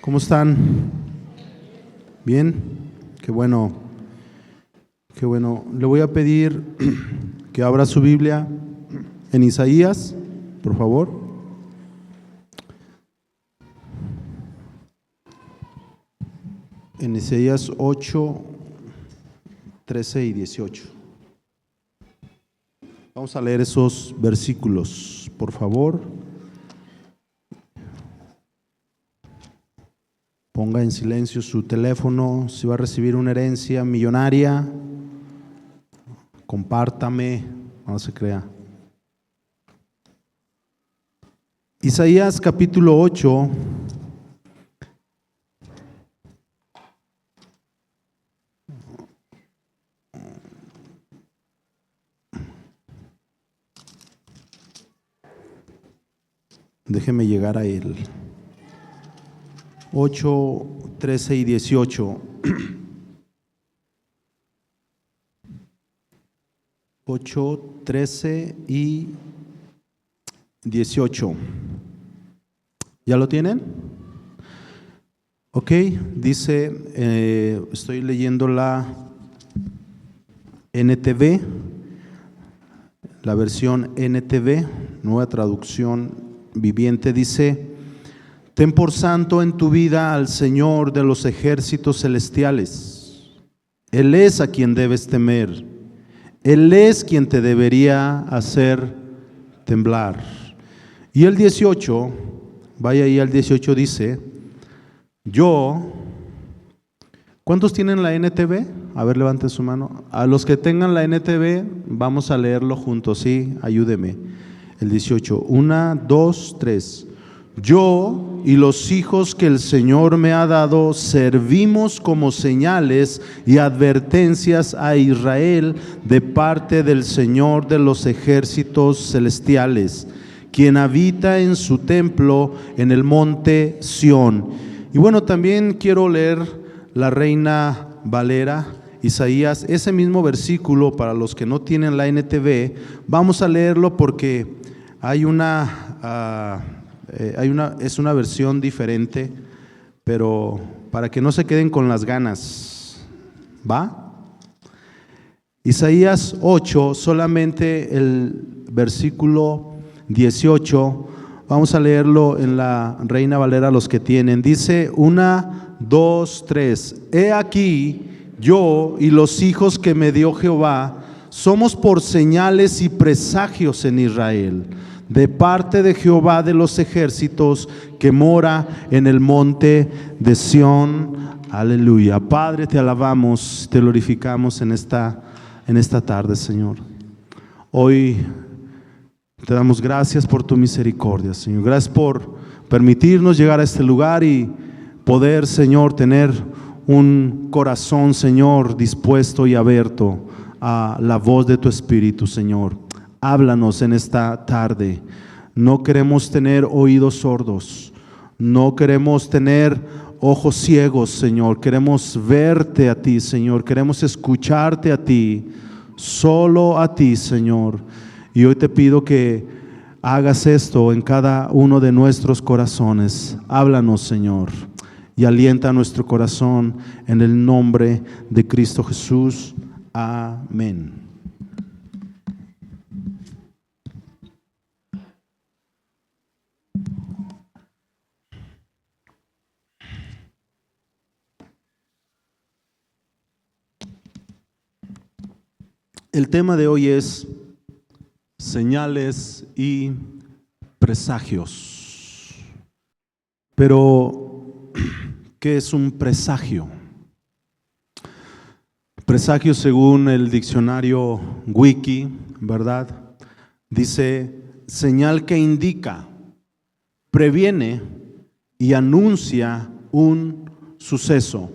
¿Cómo están? ¿Bien? Qué bueno. Qué bueno. Le voy a pedir que abra su Biblia en Isaías, por favor. En Isaías 8, 13 y 18. Vamos a leer esos versículos, por favor. Ponga en silencio su teléfono. Si va a recibir una herencia millonaria, compártame, no se crea. Isaías capítulo 8. Déjeme llegar a él. 8, 13 y 18. 8, 13 y 18. ¿Ya lo tienen? Ok, dice, estoy leyendo la NTV, la versión NTV, nueva traducción viviente, dice: ten por santo en tu vida al Señor de los ejércitos celestiales. Él es a quien debes temer. Él es quien te debería hacer temblar. Y el 18, vaya ahí al 18, dice: ¿cuántos tienen la NTV? A ver, levanten su mano. A los que tengan la NTV, vamos a leerlo juntos, ¿sí? Ayúdeme. El 18, 1, 2, 3. Yo y los hijos que el Señor me ha dado servimos como señales y advertencias a Israel de parte del Señor de los ejércitos celestiales, quien habita en su templo en el monte Sión. Y bueno, también quiero leer la Reina Valera, Isaías, ese mismo versículo. Para los que no tienen la NTV, vamos a leerlo porque es una versión diferente, pero para que no se queden con las ganas, ¿va? Isaías 8, solamente el versículo 18, vamos a leerlo en la Reina Valera, los que tienen. Dice 1, 2, 3. He aquí, yo y los hijos que me dio Jehová somos por señales y presagios en Israel, de parte de Jehová de los ejércitos, que mora en el monte de Sión. Aleluya. Padre, te alabamos, te glorificamos en esta tarde, Señor. Hoy te damos gracias por tu misericordia, Señor. Gracias por permitirnos llegar a este lugar y poder, Señor, tener un corazón, Señor, dispuesto y abierto a la voz de tu Espíritu, Señor. Háblanos en esta tarde. No queremos tener oídos sordos, no queremos tener ojos ciegos, Señor. Queremos verte a ti, Señor. Queremos escucharte a ti, solo a ti, Señor. Y hoy te pido que hagas esto en cada uno de nuestros corazones. Háblanos, Señor, y alienta nuestro corazón en el nombre de Cristo Jesús. Amén. El tema de hoy es señales y presagios. Pero, ¿qué es un presagio? Presagio, según el diccionario Wiki, ¿verdad? Dice: señal que indica, previene y anuncia un suceso.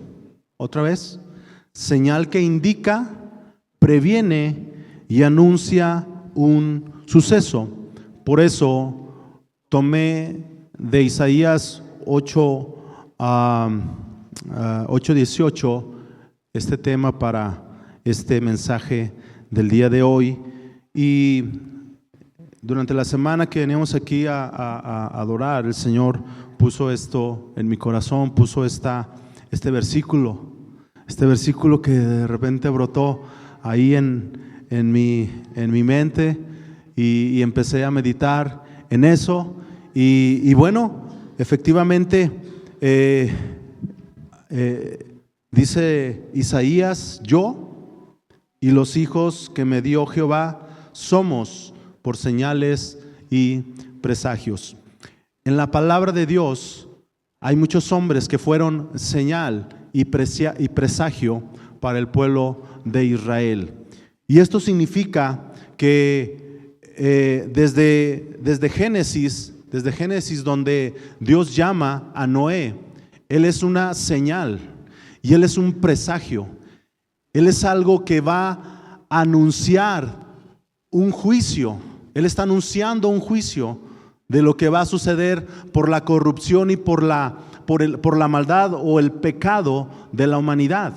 Otra vez, señal que indica, previene y anuncia un suceso. Por eso tomé de Isaías 8:18 este tema para este mensaje del día de hoy. Y durante la semana que veníamos aquí a adorar al Señor, puso esto en mi corazón, puso este versículo que de repente brotó ahí en mi mente y empecé a meditar en eso. Y bueno, efectivamente, dice Isaías: yo y los hijos que me dio Jehová somos por señales y presagios. En la palabra de Dios hay muchos hombres que fueron señal y presagio para el pueblo de Israel. Y esto significa que desde Génesis, donde Dios llama a Noé, Él es una señal y Él es un presagio. Él es algo que va a anunciar un juicio. Él está anunciando un juicio de lo que va a suceder por la corrupción y por la maldad o el pecado de la humanidad.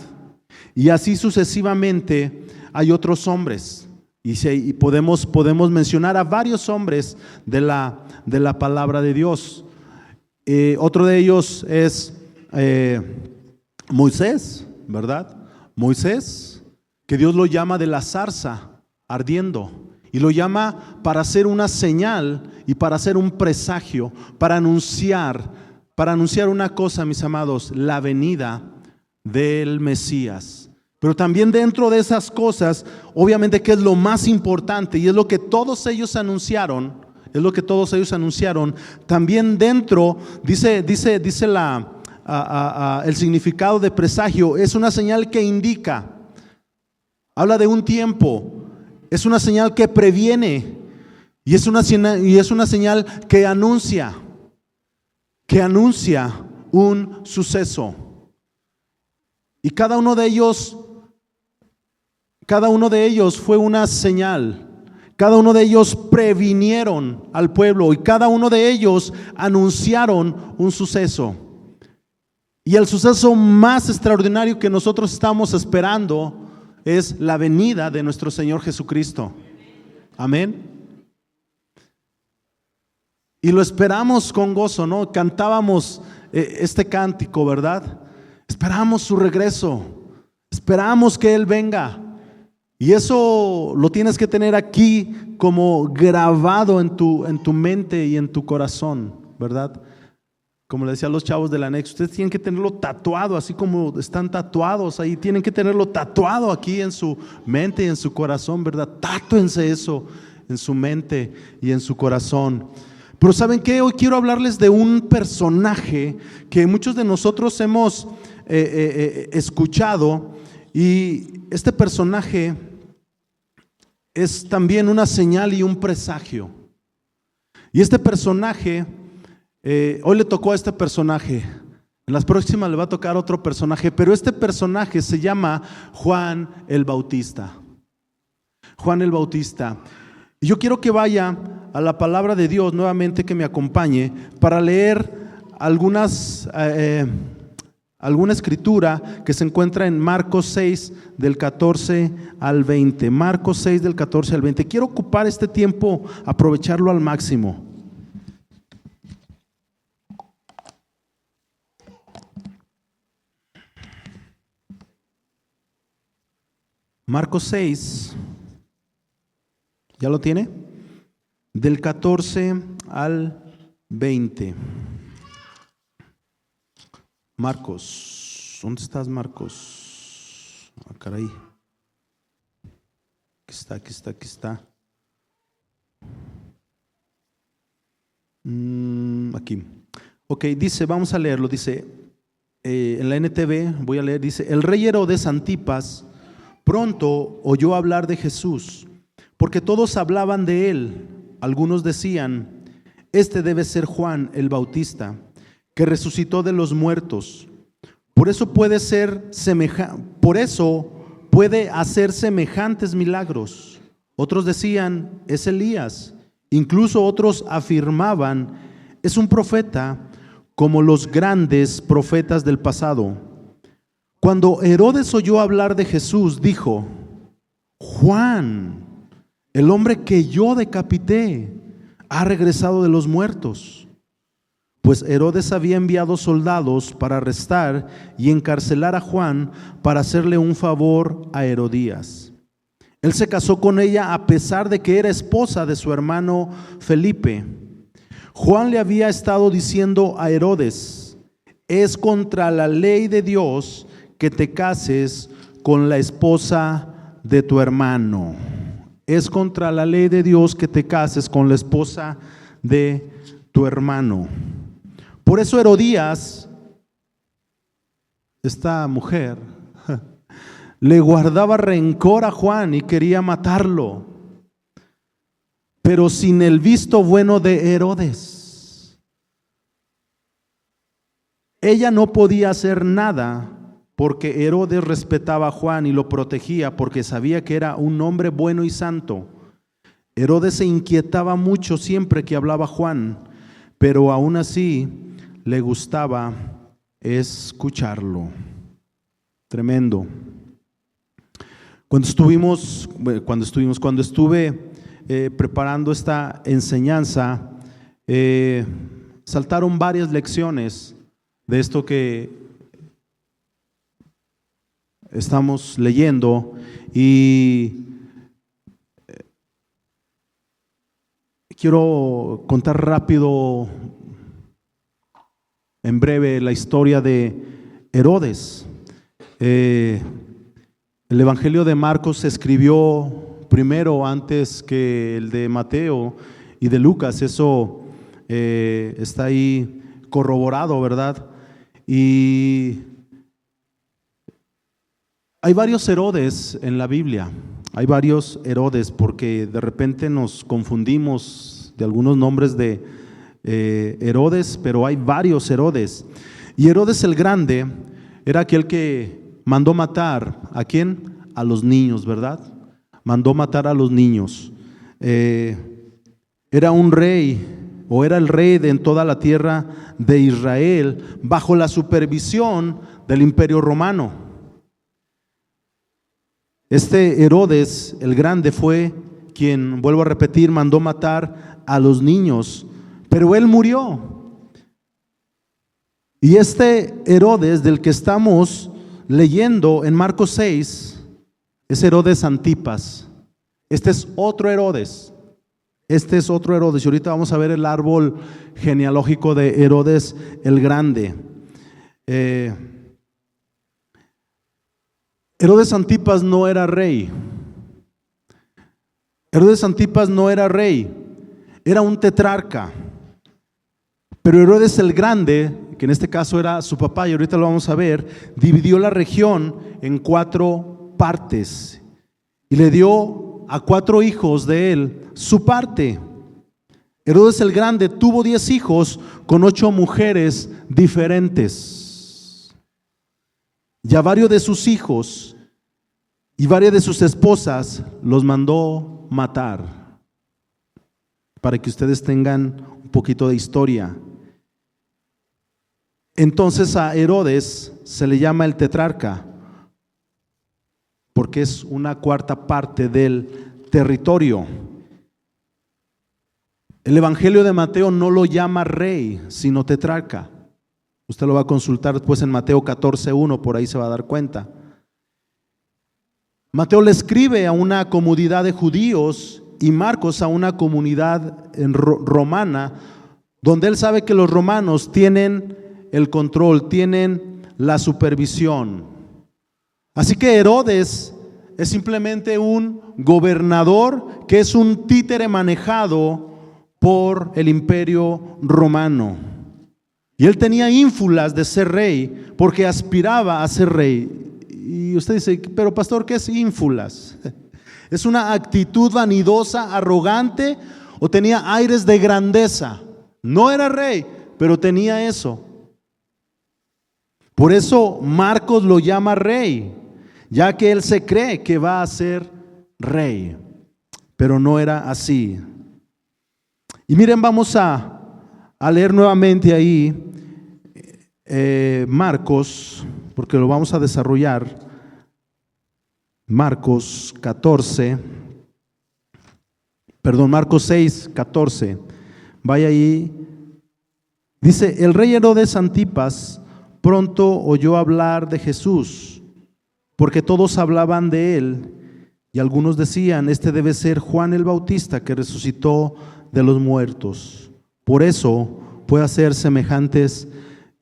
Y así sucesivamente hay otros hombres. Y podemos mencionar a varios hombres de la palabra de Dios. Otro de ellos es Moisés, ¿verdad? Moisés, que Dios lo llama de la zarza ardiendo, y lo llama para hacer una señal y para hacer un presagio, para anunciar una cosa, mis amados: la venida del Mesías. Pero también dentro de esas cosas, obviamente, que es lo más importante y es lo que todos ellos anunciaron, también dentro, dice el significado de presagio, es una señal que indica, habla de un tiempo, es una señal que previene y es una señal que anuncia un suceso. Y cada uno de ellos fue una señal. Cada uno de ellos previnieron al pueblo y cada uno de ellos anunciaron un suceso. Y el suceso más extraordinario que nosotros estamos esperando es la venida de nuestro Señor Jesucristo. Amén. Y lo esperamos con gozo, ¿no? Cantábamos este cántico, ¿verdad? Esperamos su regreso. Esperamos que Él venga. Y eso lo tienes que tener aquí como grabado en tu mente y en tu corazón, ¿verdad? Como le decía a los chavos del anexo, ustedes tienen que tenerlo tatuado, así como están tatuados ahí, tienen que tenerlo tatuado aquí en su mente y en su corazón, ¿verdad? Tatúense eso en su mente y en su corazón. Pero ¿saben qué? Hoy quiero hablarles de un personaje que muchos de nosotros hemos escuchado, y este personaje es también una señal y un presagio. Y este personaje, hoy le tocó a este personaje, en las próximas le va a tocar otro personaje, pero este personaje se llama Juan el Bautista. Juan el Bautista. Y yo quiero que vaya a la palabra de Dios nuevamente, que me acompañe para leer alguna escritura que se encuentra en Marcos 6 del 14 al 20. Marcos 6 del 14 al 20. Quiero ocupar este tiempo, aprovecharlo al máximo. Marcos 6, ¿ya lo tiene? Del 14 al 20. Marcos, ¿dónde estás, Marcos? Ah, caray. Aquí está. Aquí. Ok, dice, vamos a leerlo, dice, en la NTV voy a leer, dice: el rey Herodes Antipas pronto oyó hablar de Jesús, porque todos hablaban de él. Algunos decían: este debe ser Juan el Bautista, que resucitó de los muertos. Por eso puede hacer semejantes milagros. Otros decían: es Elías. Incluso otros afirmaban: es un profeta, como los grandes profetas del pasado. Cuando Herodes oyó hablar de Jesús, dijo: Juan, el hombre que yo decapité, ha regresado de los muertos. pues Herodes había enviado soldados para arrestar y encarcelar a Juan para hacerle un favor a Herodías. Él se casó con ella a pesar de que era esposa de su hermano Felipe. Juan le había estado diciendo a Herodes: es contra la ley de Dios que te cases con la esposa de tu hermano. Es contra la ley de Dios que te cases con la esposa de tu hermano. Por eso Herodías, esta mujer, le guardaba rencor a Juan y quería matarlo, pero sin el visto bueno de Herodes. Ella no podía hacer nada porque Herodes respetaba a Juan y lo protegía porque sabía que era un hombre bueno y santo. Herodes se inquietaba mucho siempre que hablaba Juan, pero aún así le gustaba escucharlo. Tremendo. Cuando estuve preparando esta enseñanza, saltaron varias lecciones de esto que estamos leyendo, y quiero contar rápido, en breve, la historia de Herodes. El Evangelio de Marcos se escribió primero antes que el de Mateo y de Lucas. Eso está ahí corroborado, ¿verdad? Y hay varios Herodes en la Biblia. Hay varios Herodes porque de repente nos confundimos de algunos nombres de Herodes, pero hay varios Herodes. Y Herodes el Grande era aquel que mandó matar, ¿a quién? A los niños, ¿verdad? Mandó matar a los niños. Era un rey, o era el rey en toda la tierra de Israel, bajo la supervisión del Imperio Romano. Este Herodes el Grande fue quien, vuelvo a repetir, mandó matar a los niños, pero él murió. Y este Herodes del que estamos leyendo en Marcos 6 es Herodes Antipas. Este es otro Herodes. Este es otro Herodes. Y ahorita vamos a ver el árbol genealógico de Herodes el Grande. Herodes Antipas no era rey. Herodes Antipas no era rey, era un tetrarca. Pero Herodes el Grande, que en este caso era su papá, y ahorita lo vamos a ver, dividió la región en 4 partes y le dio a 4 hijos de él su parte. Herodes el Grande tuvo 10 hijos con 8 mujeres diferentes. Y a varios de sus hijos y varias de sus esposas los mandó matar, para que ustedes tengan un poquito de historia. Entonces a Herodes se le llama el tetrarca, porque es una 4ª parte del territorio. El Evangelio de Mateo no lo llama rey, sino tetrarca. Usted lo va a consultar después en Mateo 14:1, por ahí se va a dar cuenta. Mateo le escribe a una comunidad de judíos y Marcos a una comunidad romana, donde él sabe que los romanos tienen el control, tienen la supervisión. Así que Herodes es simplemente un gobernador que es un títere manejado por el Imperio Romano. Y él tenía ínfulas de ser rey porque aspiraba a ser rey. Y usted dice, pero pastor, ¿qué es ínfulas? ¿Es una actitud vanidosa, arrogante, o tenía aires de grandeza? No era rey, pero tenía eso. Por eso Marcos lo llama rey, ya que él se cree que va a ser rey, pero no era así. Y miren, vamos a leer nuevamente ahí Marcos, porque lo vamos a desarrollar. Marcos 6:14. Vaya ahí. Dice, el rey Herodes Antipas pronto oyó hablar de Jesús, porque todos hablaban de él, y algunos decían, este debe ser Juan el Bautista que resucitó de los muertos. Por eso puede hacer semejantes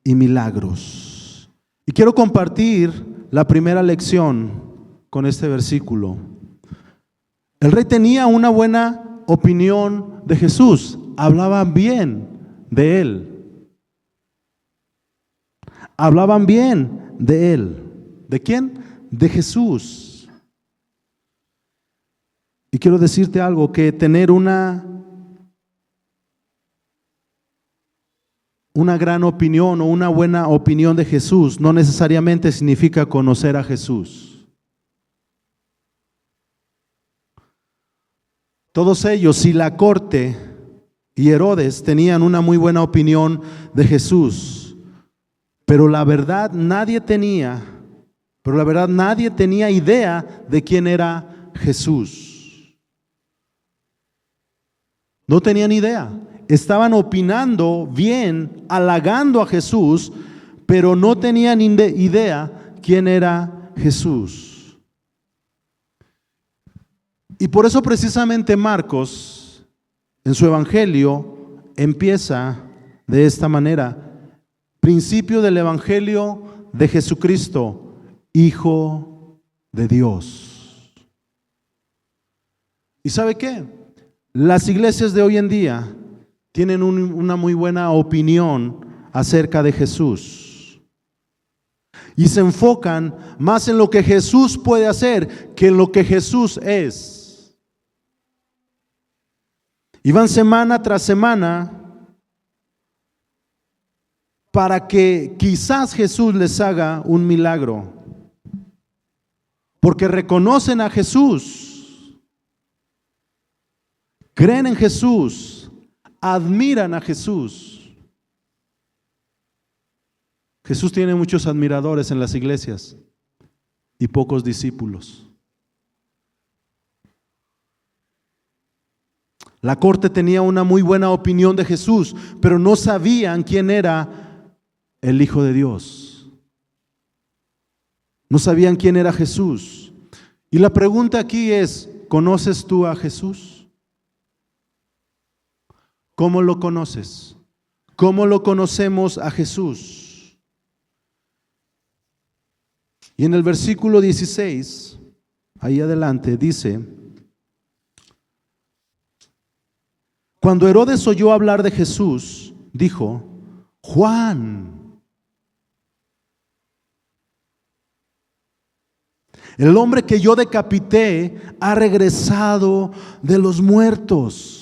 y milagros. Y quiero compartir la primera lección con este versículo. El rey tenía una buena opinión de Jesús, hablaban bien de él. Hablaban bien de él. ¿De quién? De Jesús. Y quiero decirte algo, que tener una gran opinión o una buena opinión de Jesús no necesariamente significa conocer a Jesús. Todos ellos, si la corte y Herodes tenían una muy buena opinión de Jesús, pero la verdad nadie tenía idea de quién era Jesús. No tenían idea. Estaban opinando bien, halagando a Jesús, pero no tenían idea quién era Jesús. Y por eso precisamente Marcos, en su evangelio, empieza de esta manera: principio del evangelio de Jesucristo, Hijo de Dios. ¿Y sabe qué? Las iglesias de hoy en día tienen una muy buena opinión acerca de Jesús y se enfocan más en lo que Jesús puede hacer que en lo que Jesús es. Y van semana tras semana para que quizás Jesús les haga un milagro, porque reconocen a Jesús, creen en Jesús, admiran a Jesús. Jesús tiene muchos admiradores en las iglesias y pocos discípulos. La corte tenía una muy buena opinión de Jesús, pero no sabían quién era el Hijo de Dios. No sabían quién era Jesús. Y la pregunta aquí es, ¿conoces tú a Jesús? ¿Cómo lo conoces? ¿Cómo lo conocemos a Jesús? Y en el versículo 16, ahí adelante, dice: cuando Herodes oyó hablar de Jesús, dijo: Juan, el hombre que yo decapité, ha regresado de los muertos.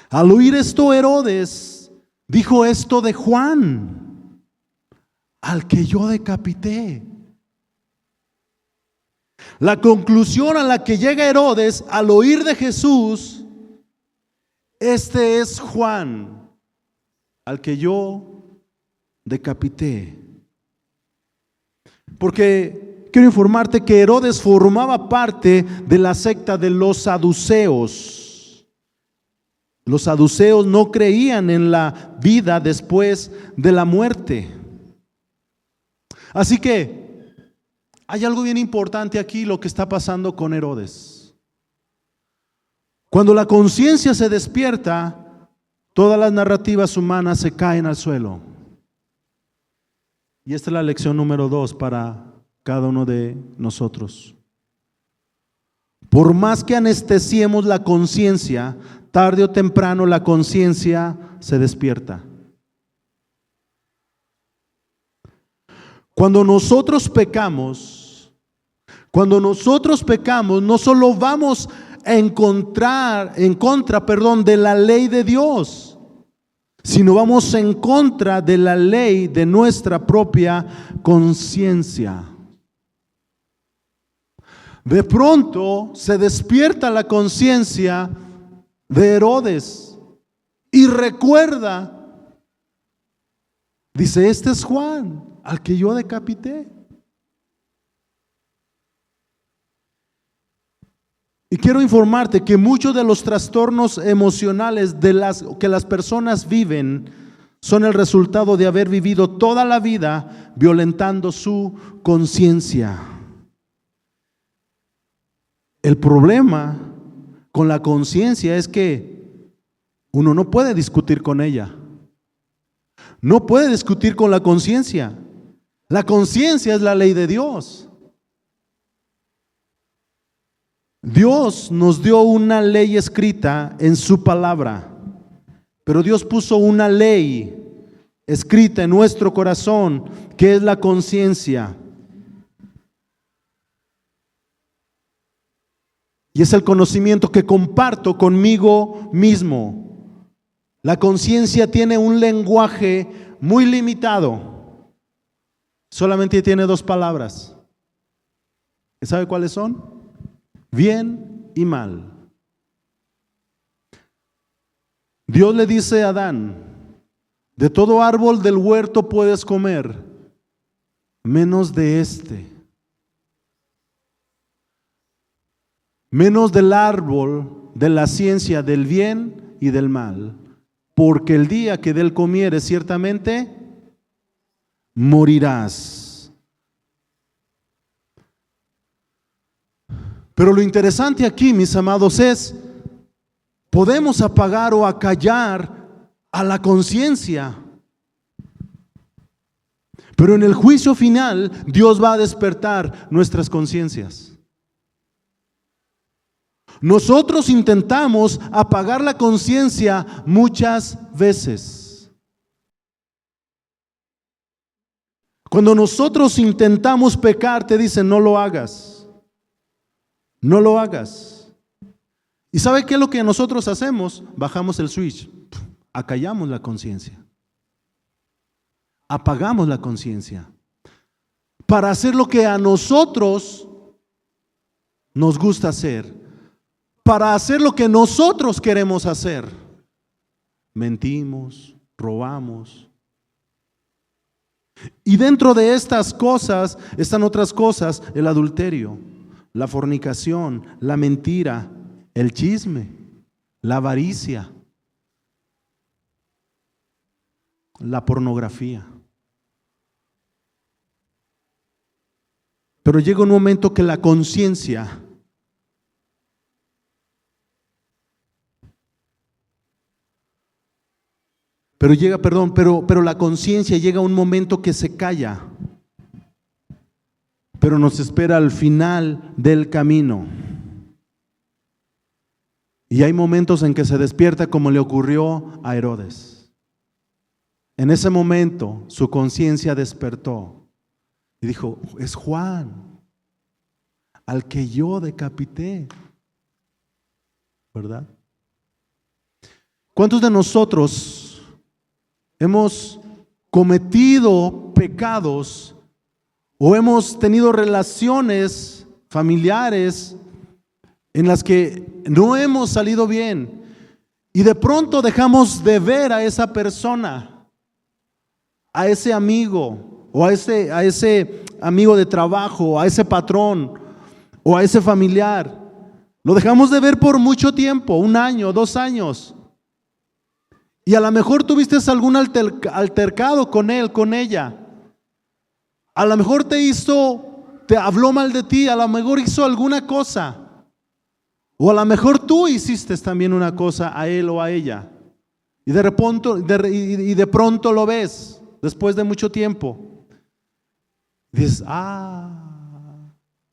Al oír esto, Herodes dijo esto de Juan, al que yo decapité. La conclusión a la que llega Herodes al oír de Jesús: este es Juan, al que yo decapité. Porque quiero informarte que Herodes formaba parte de la secta de los saduceos. Los saduceos no creían en la vida después de la muerte. Así que hay algo bien importante aquí, lo que está pasando con Herodes. Cuando la conciencia se despierta, todas las narrativas humanas se caen al suelo. Y esta es la lección número 2 para cada uno de nosotros. Por más que anestesiemos la conciencia, tarde o temprano la conciencia se despierta. Cuando nosotros pecamos, no solo vamos en contra de la ley de Dios, sino vamos en contra de la ley de nuestra propia conciencia. De pronto se despierta la conciencia de Herodes y recuerda, dice: este es Juan, al que yo decapité. Y quiero informarte que muchos de los trastornos emocionales que las personas viven son el resultado de haber vivido toda la vida violentando su conciencia. El problema con la conciencia es que uno no puede discutir con ella. No puede discutir con la conciencia. La conciencia es la ley de Dios. Dios nos dio una ley escrita en su palabra, pero Dios puso una ley escrita en nuestro corazón, que es la conciencia. Y es el conocimiento que comparto conmigo mismo. La conciencia tiene un lenguaje muy limitado. Solamente tiene 2 palabras. ¿Sabe cuáles son? Bien y mal. Dios le dice a Adán: de todo árbol del huerto puedes comer, menos de este. Menos del árbol de la ciencia del bien y del mal, porque el día que de él comieres ciertamente morirás. Pero lo interesante aquí, mis amados, es podemos apagar o acallar a la conciencia, pero en el juicio final Dios va a despertar nuestras conciencias. Nosotros intentamos apagar la conciencia muchas veces. Cuando nosotros intentamos pecar, te dicen: no lo hagas, no lo hagas. ¿Y sabe qué es lo que nosotros hacemos? Bajamos el switch, acallamos la conciencia, apagamos la conciencia para hacer lo que a nosotros nos gusta hacer, para hacer lo que nosotros queremos hacer. Mentimos, robamos. Y dentro de estas cosas están otras cosas: el adulterio, la fornicación, la mentira, el chisme, la avaricia, la pornografía. Pero llega un momento que la conciencia pero la conciencia llega a un momento que se calla, pero nos espera al final del camino. Y hay momentos en que se despierta, como le ocurrió a Herodes. En ese momento su conciencia despertó y dijo: es Juan, al que yo decapité, ¿verdad? ¿Cuántos de nosotros hemos cometido pecados o hemos tenido relaciones familiares en las que no hemos salido bien y de pronto dejamos de ver a esa persona, a ese amigo o a ese amigo de trabajo, a ese patrón o a ese familiar? Lo dejamos de ver por mucho tiempo, 1 año, 2 años. Y a lo mejor tuviste algún altercado con él, con ella. A lo mejor te habló mal de ti, a lo mejor hizo alguna cosa. O a lo mejor tú hiciste también una cosa a él o a ella. Y de pronto lo ves, después de mucho tiempo. Dices: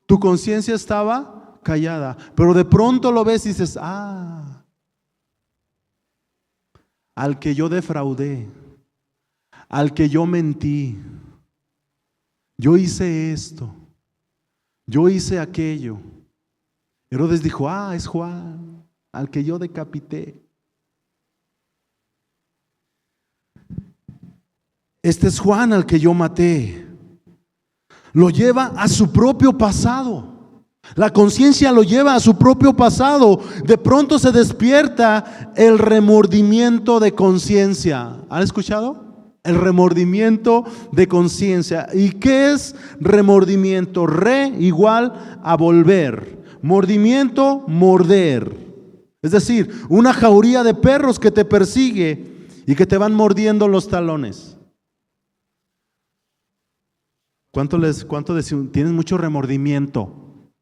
tu conciencia estaba callada. Pero de pronto lo ves y dices: al que yo defraudé, al que yo mentí, yo hice esto, yo hice aquello. Herodes dijo: es Juan, al que yo decapité. Este es Juan al que yo maté. Lo lleva a su propio pasado. La conciencia lo lleva a su propio pasado. De pronto se despierta el remordimiento de conciencia. ¿Han escuchado? El remordimiento de conciencia. ¿Y qué es remordimiento? Re igual a volver. Mordimiento, morder. Es decir, una jauría de perros que te persigue y que te van mordiendo los talones. ¿Cuánto decimos? Tienes mucho remordimiento,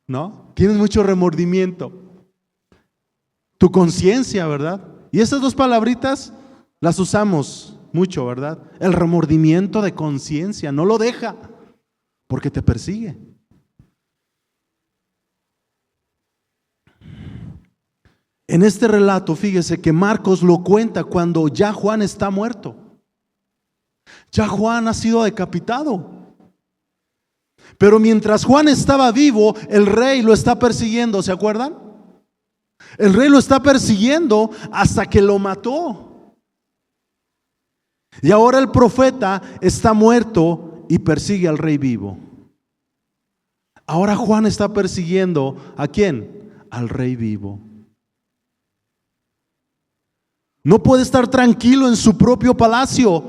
¿no? Tienes mucho remordimiento. Tu conciencia, ¿verdad? Y esas dos palabritas las usamos mucho, ¿verdad? El remordimiento de conciencia, no lo deja, porque te persigue. En este relato, fíjese que Marcos lo cuenta cuando ya Juan está muerto. Ya Juan ha sido decapitado. Pero mientras Juan estaba vivo, el rey lo está persiguiendo, ¿se acuerdan? El rey lo está persiguiendo hasta que lo mató. Y ahora el profeta está muerto y persigue al rey vivo. Ahora Juan está persiguiendo ¿a quién? Al rey vivo. No puede estar tranquilo en su propio palacio,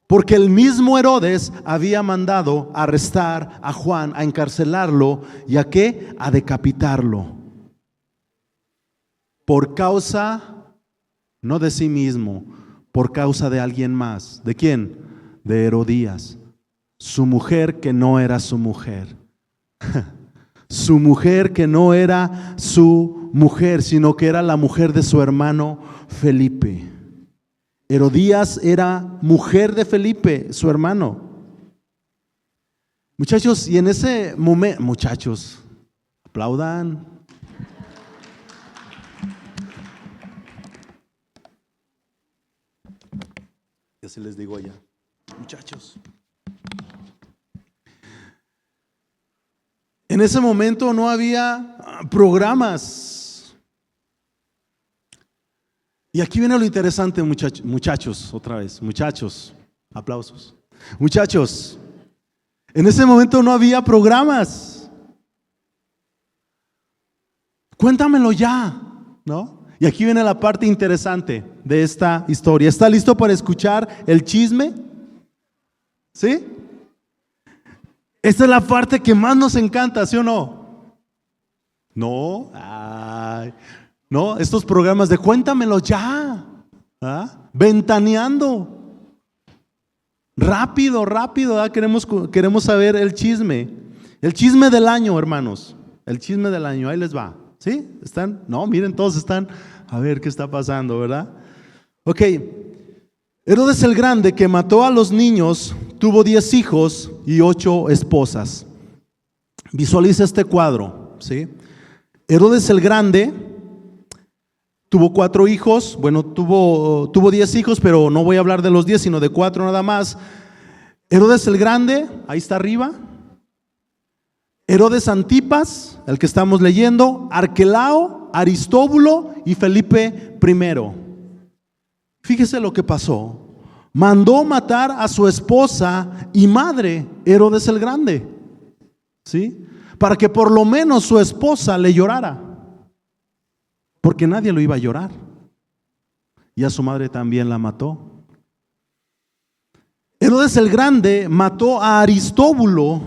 porque el mismo Herodes había mandado arrestar a Juan, a encarcelarlo y ¿a qué? A decapitarlo. Por causa, no de sí mismo, por causa de alguien más. ¿De quién? De Herodías, su mujer que no era su mujer. Su mujer que no era su mujer, sino que era la mujer de su hermano Felipe. Herodías era mujer de Felipe, su hermano. Muchachos, y en ese momento, muchachos, aplaudan. Y así les digo ya, muchachos. En ese momento no había programas. Y aquí viene lo interesante, muchachos, otra vez, muchachos, aplausos. Muchachos, en ese momento no había programas. Cuéntamelo ya, ¿no? Y aquí viene la parte interesante de esta historia. ¿Está listo para escuchar el chisme? ¿Sí? Esta es la parte que más nos encanta, ¿sí o no? No, no, estos programas de cuéntamelo ya, ventaneando, rápido, queremos saber el chisme del año, hermanos, el chisme del año, ahí les va, ¿sí? ¿Están? No, miren, todos están, a ver qué está pasando, ¿verdad? Ok, Herodes el Grande, que mató a los niños, tuvo 10 hijos y 8 esposas. Visualiza este cuadro, ¿sí? Herodes el Grande tuvo 4 hijos, bueno, tuvo 10 hijos, pero no voy a hablar de los 10, sino de 4 nada más. Herodes el Grande, ahí está arriba. Herodes Antipas, el que estamos leyendo, Arquelao, Aristóbulo y Felipe I. Fíjese lo que pasó. Mandó matar a su esposa y madre, Herodes el Grande, ¿sí? Para que por lo menos su esposa le llorara, porque nadie lo iba a llorar. Y a su madre también la mató. Herodes el Grande mató a Aristóbulo.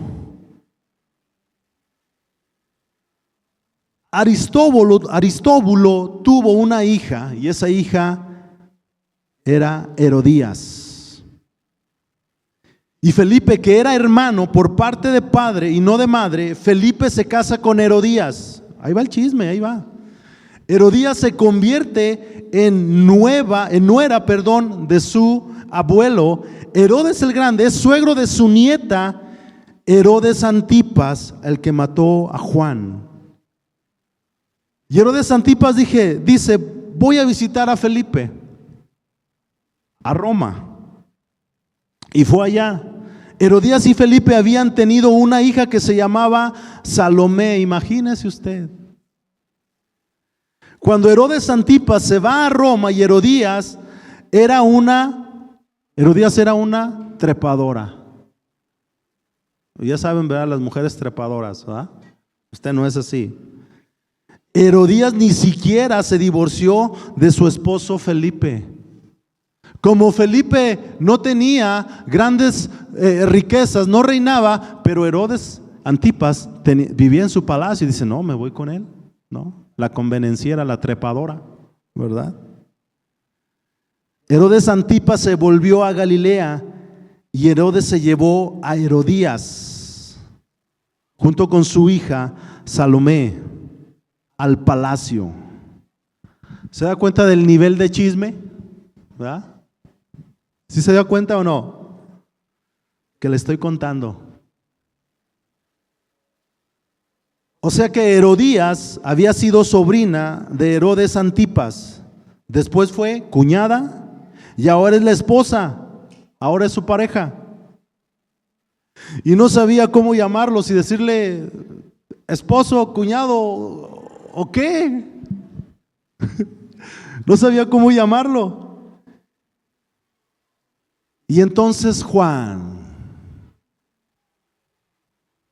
Aristóbulo tuvo una hija, y esa hija era Herodías. Y Felipe, que era hermano por parte de padre y no de madre, Felipe se casa con Herodías. Ahí va el chisme, ahí va. Herodías se convierte en nuera, de su abuelo. Herodes el Grande es suegro de su nieta, Herodes Antipas, el que mató a Juan. Y Herodes Antipas dice, voy a visitar a Felipe a Roma. Y fue allá. Herodías y Felipe habían tenido una hija que se llamaba Salomé, imagínese usted. Cuando Herodes Antipas se va a Roma y Herodías era una trepadora. Ya saben, ¿verdad? Las mujeres trepadoras, ¿verdad? Usted no es así. Herodías ni siquiera se divorció de su esposo Felipe. Como Felipe no tenía grandes riquezas, no reinaba, pero Herodes Antipas vivía en su palacio y dice, no, me voy con él, ¿no? La convenenciera, la trepadora, ¿verdad? Herodes Antipas se volvió a Galilea y Herodes se llevó a Herodías junto con su hija Salomé al palacio. ¿Se da cuenta del nivel de chisme? ¿Verdad? ¿Sí se da cuenta o no? Que le estoy contando. O sea que Herodías había sido sobrina de Herodes Antipas, después fue cuñada y ahora es la esposa, ahora es su pareja. Y no sabía cómo llamarlo, si decirle esposo, cuñado o qué. No sabía cómo llamarlo. Y entonces Juan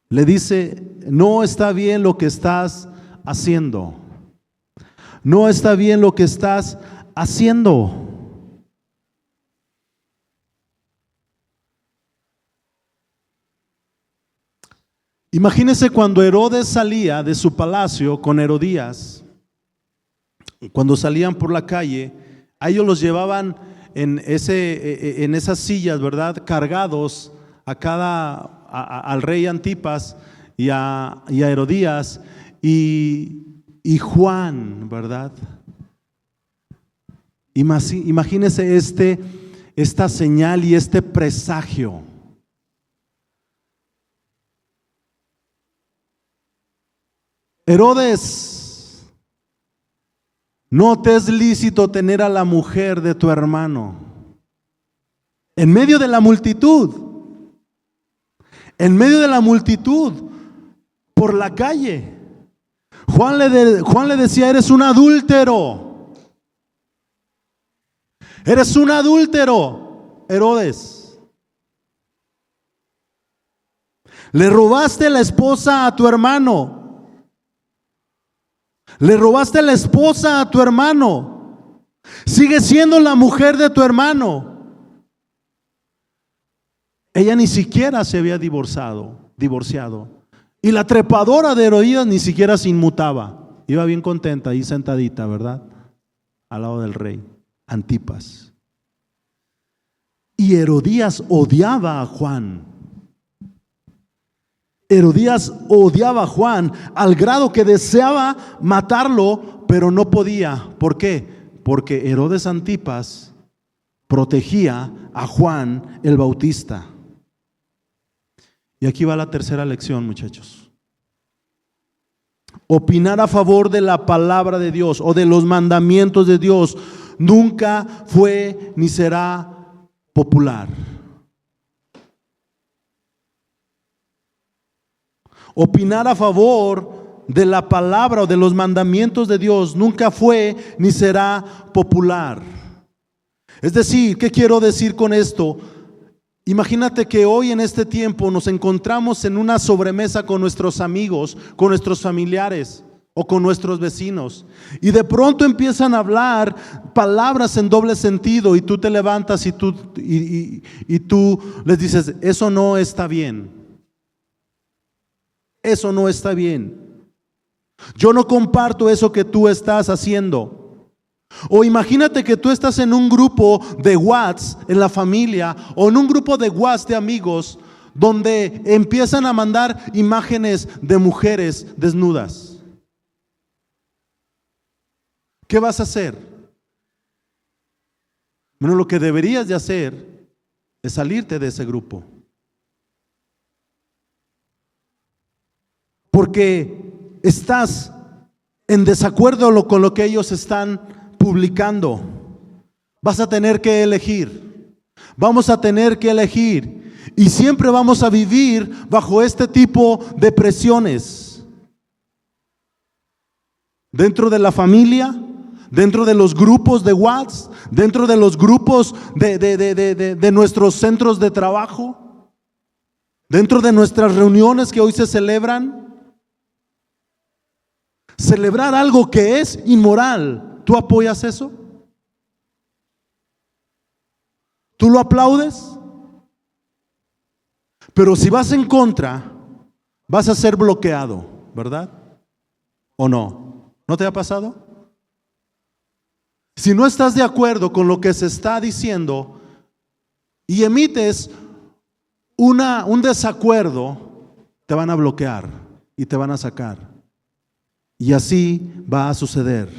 le dice, no está bien lo que estás haciendo. No está bien lo que estás haciendo. Imagínense cuando Herodes salía de su palacio con Herodías, cuando salían por la calle, a ellos los llevaban en esas sillas, ¿verdad? Cargados al rey Antipas y a Herodías y Juan, ¿verdad? Imagínense esta señal y este presagio. Herodes, no te es lícito tener a la mujer de tu hermano. En medio de la multitud, por la calle, Juan le decía, eres un adúltero. Eres un adúltero, Herodes. Le robaste la esposa a tu hermano. Le robaste la esposa a tu hermano. Sigue siendo la mujer de tu hermano. Ella ni siquiera se había divorciado. Y la trepadora de Herodías ni siquiera se inmutaba. Iba bien contenta ahí sentadita, ¿verdad? Al lado del rey Antipas. Y Herodías odiaba a Juan. Herodías odiaba a Juan al grado que deseaba matarlo, pero no podía. ¿Por qué? Porque Herodes Antipas protegía a Juan el Bautista. Y aquí va la tercera lección, muchachos. Opinar a favor de la palabra de Dios o de los mandamientos de Dios nunca fue ni será popular. Opinar a favor de la palabra o de los mandamientos de Dios nunca fue ni será popular. Es decir, ¿qué quiero decir con esto? Imagínate que hoy en este tiempo nos encontramos en una sobremesa con nuestros amigos, con nuestros familiares o con nuestros vecinos y de pronto empiezan a hablar palabras en doble sentido y tú te levantas y tú les dices, eso no está bien. Eso no está bien. Yo no comparto eso que tú estás haciendo. O imagínate que tú estás en un grupo de WhatsApp en la familia o en un grupo de WhatsApp de amigos donde empiezan a mandar imágenes de mujeres desnudas. ¿Qué vas a hacer? Bueno, lo que deberías de hacer es salirte de ese grupo. Porque estás en desacuerdo con lo que ellos están publicando. Vas a tener que elegir. Vamos a tener que elegir. Y siempre vamos a vivir bajo este tipo de presiones. Dentro de la familia, dentro de los grupos de WhatsApp, dentro de los grupos de nuestros centros de trabajo, dentro de nuestras reuniones que hoy se celebran. Celebrar algo que es inmoral, ¿tú apoyas eso? ¿Tú lo aplaudes? Pero si vas en contra vas a ser bloqueado, ¿verdad? ¿O no? ¿No te ha pasado? Si no estás de acuerdo con lo que se está diciendo y emites un desacuerdo, te van a bloquear y te van a sacar. Y así va a suceder.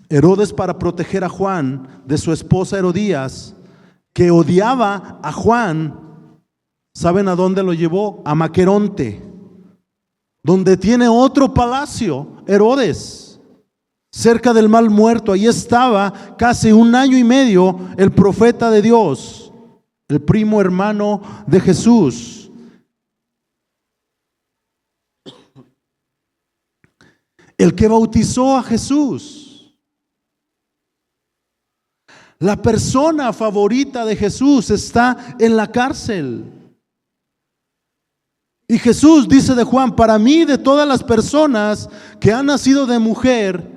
Herodes, para proteger a Juan de su esposa Herodías, que odiaba a Juan, ¿saben a dónde lo llevó? A Maqueronte, donde tiene otro palacio, Herodes, cerca del Mar Muerto. Ahí estaba casi 1 año y medio el profeta de Dios, el primo hermano de Jesús. El que bautizó a Jesús. La persona favorita de Jesús está en la cárcel. Y Jesús dice de Juan: para mí, de todas las personas que han nacido de mujer,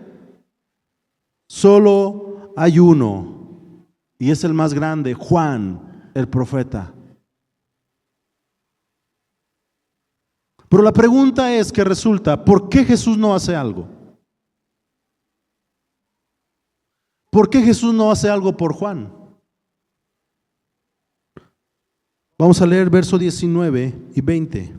solo hay uno, y es el más grande, Juan, el profeta. Pero la pregunta es que resulta, ¿por qué Jesús no hace algo? ¿Por qué Jesús no hace algo por Juan? Vamos a leer versos 19 y 20.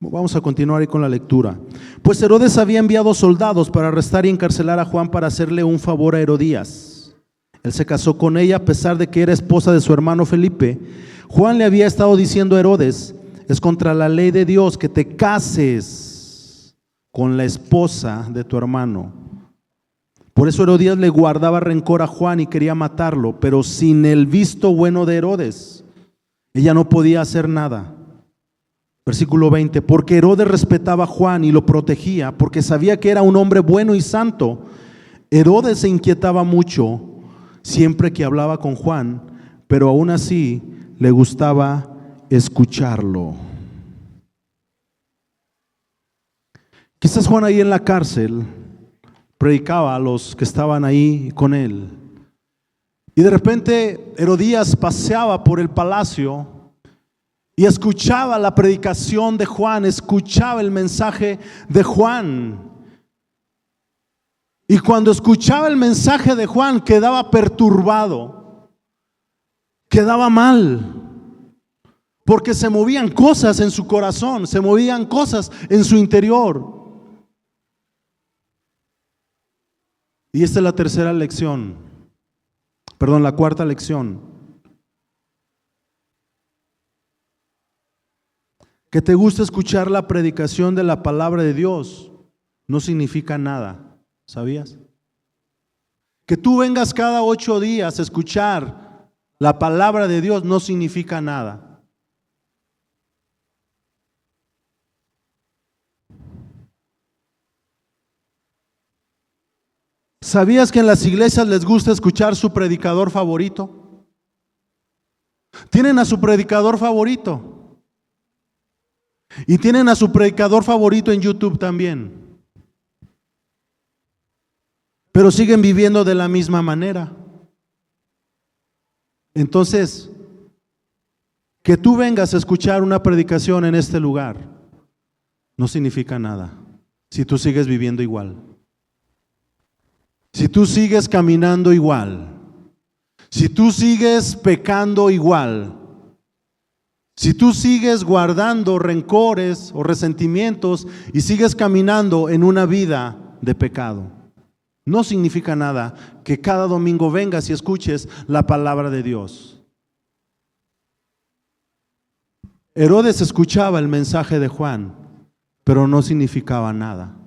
Vamos a continuar ahí con la lectura. Pues Herodes había enviado soldados para arrestar y encarcelar a Juan para hacerle un favor a Herodías. Él se casó con ella a pesar de que era esposa de su hermano Felipe. Juan le había estado diciendo a Herodes: es contra la ley de Dios que te cases con la esposa de tu hermano. Por eso Herodías le guardaba rencor a Juan y quería matarlo, pero sin el visto bueno de Herodes, ella no podía hacer nada. Versículo 20, porque Herodes respetaba a Juan y lo protegía, porque sabía que era un hombre bueno y santo. Herodes se inquietaba mucho siempre que hablaba con Juan, pero aún así le gustaba escucharlo. Quizás Juan ahí en la cárcel predicaba a los que estaban ahí con él, y de repente Herodías paseaba por el palacio y escuchaba la predicación de Juan, escuchaba el mensaje de Juan. Y cuando escuchaba el mensaje de Juan quedaba perturbado, quedaba mal, porque se movían cosas en su corazón, se movían cosas en su interior. Y esta es la tercera lección, la cuarta lección. Que te gusta escuchar la predicación de la palabra de Dios no significa nada, ¿sabías? Que tú vengas cada 8 días a escuchar la palabra de Dios no significa nada. ¿Sabías que en las iglesias les gusta escuchar su predicador favorito? Tienen a su predicador favorito. Y tienen a su predicador favorito en YouTube también. Pero siguen viviendo de la misma manera. Entonces, que tú vengas a escuchar una predicación en este lugar no significa nada si tú sigues viviendo igual. Si tú sigues caminando igual, si tú sigues pecando igual, si tú sigues guardando rencores o resentimientos y sigues caminando en una vida de pecado, no significa nada que cada domingo vengas y escuches la palabra de Dios. Herodes escuchaba el mensaje de Juan, pero no significaba nada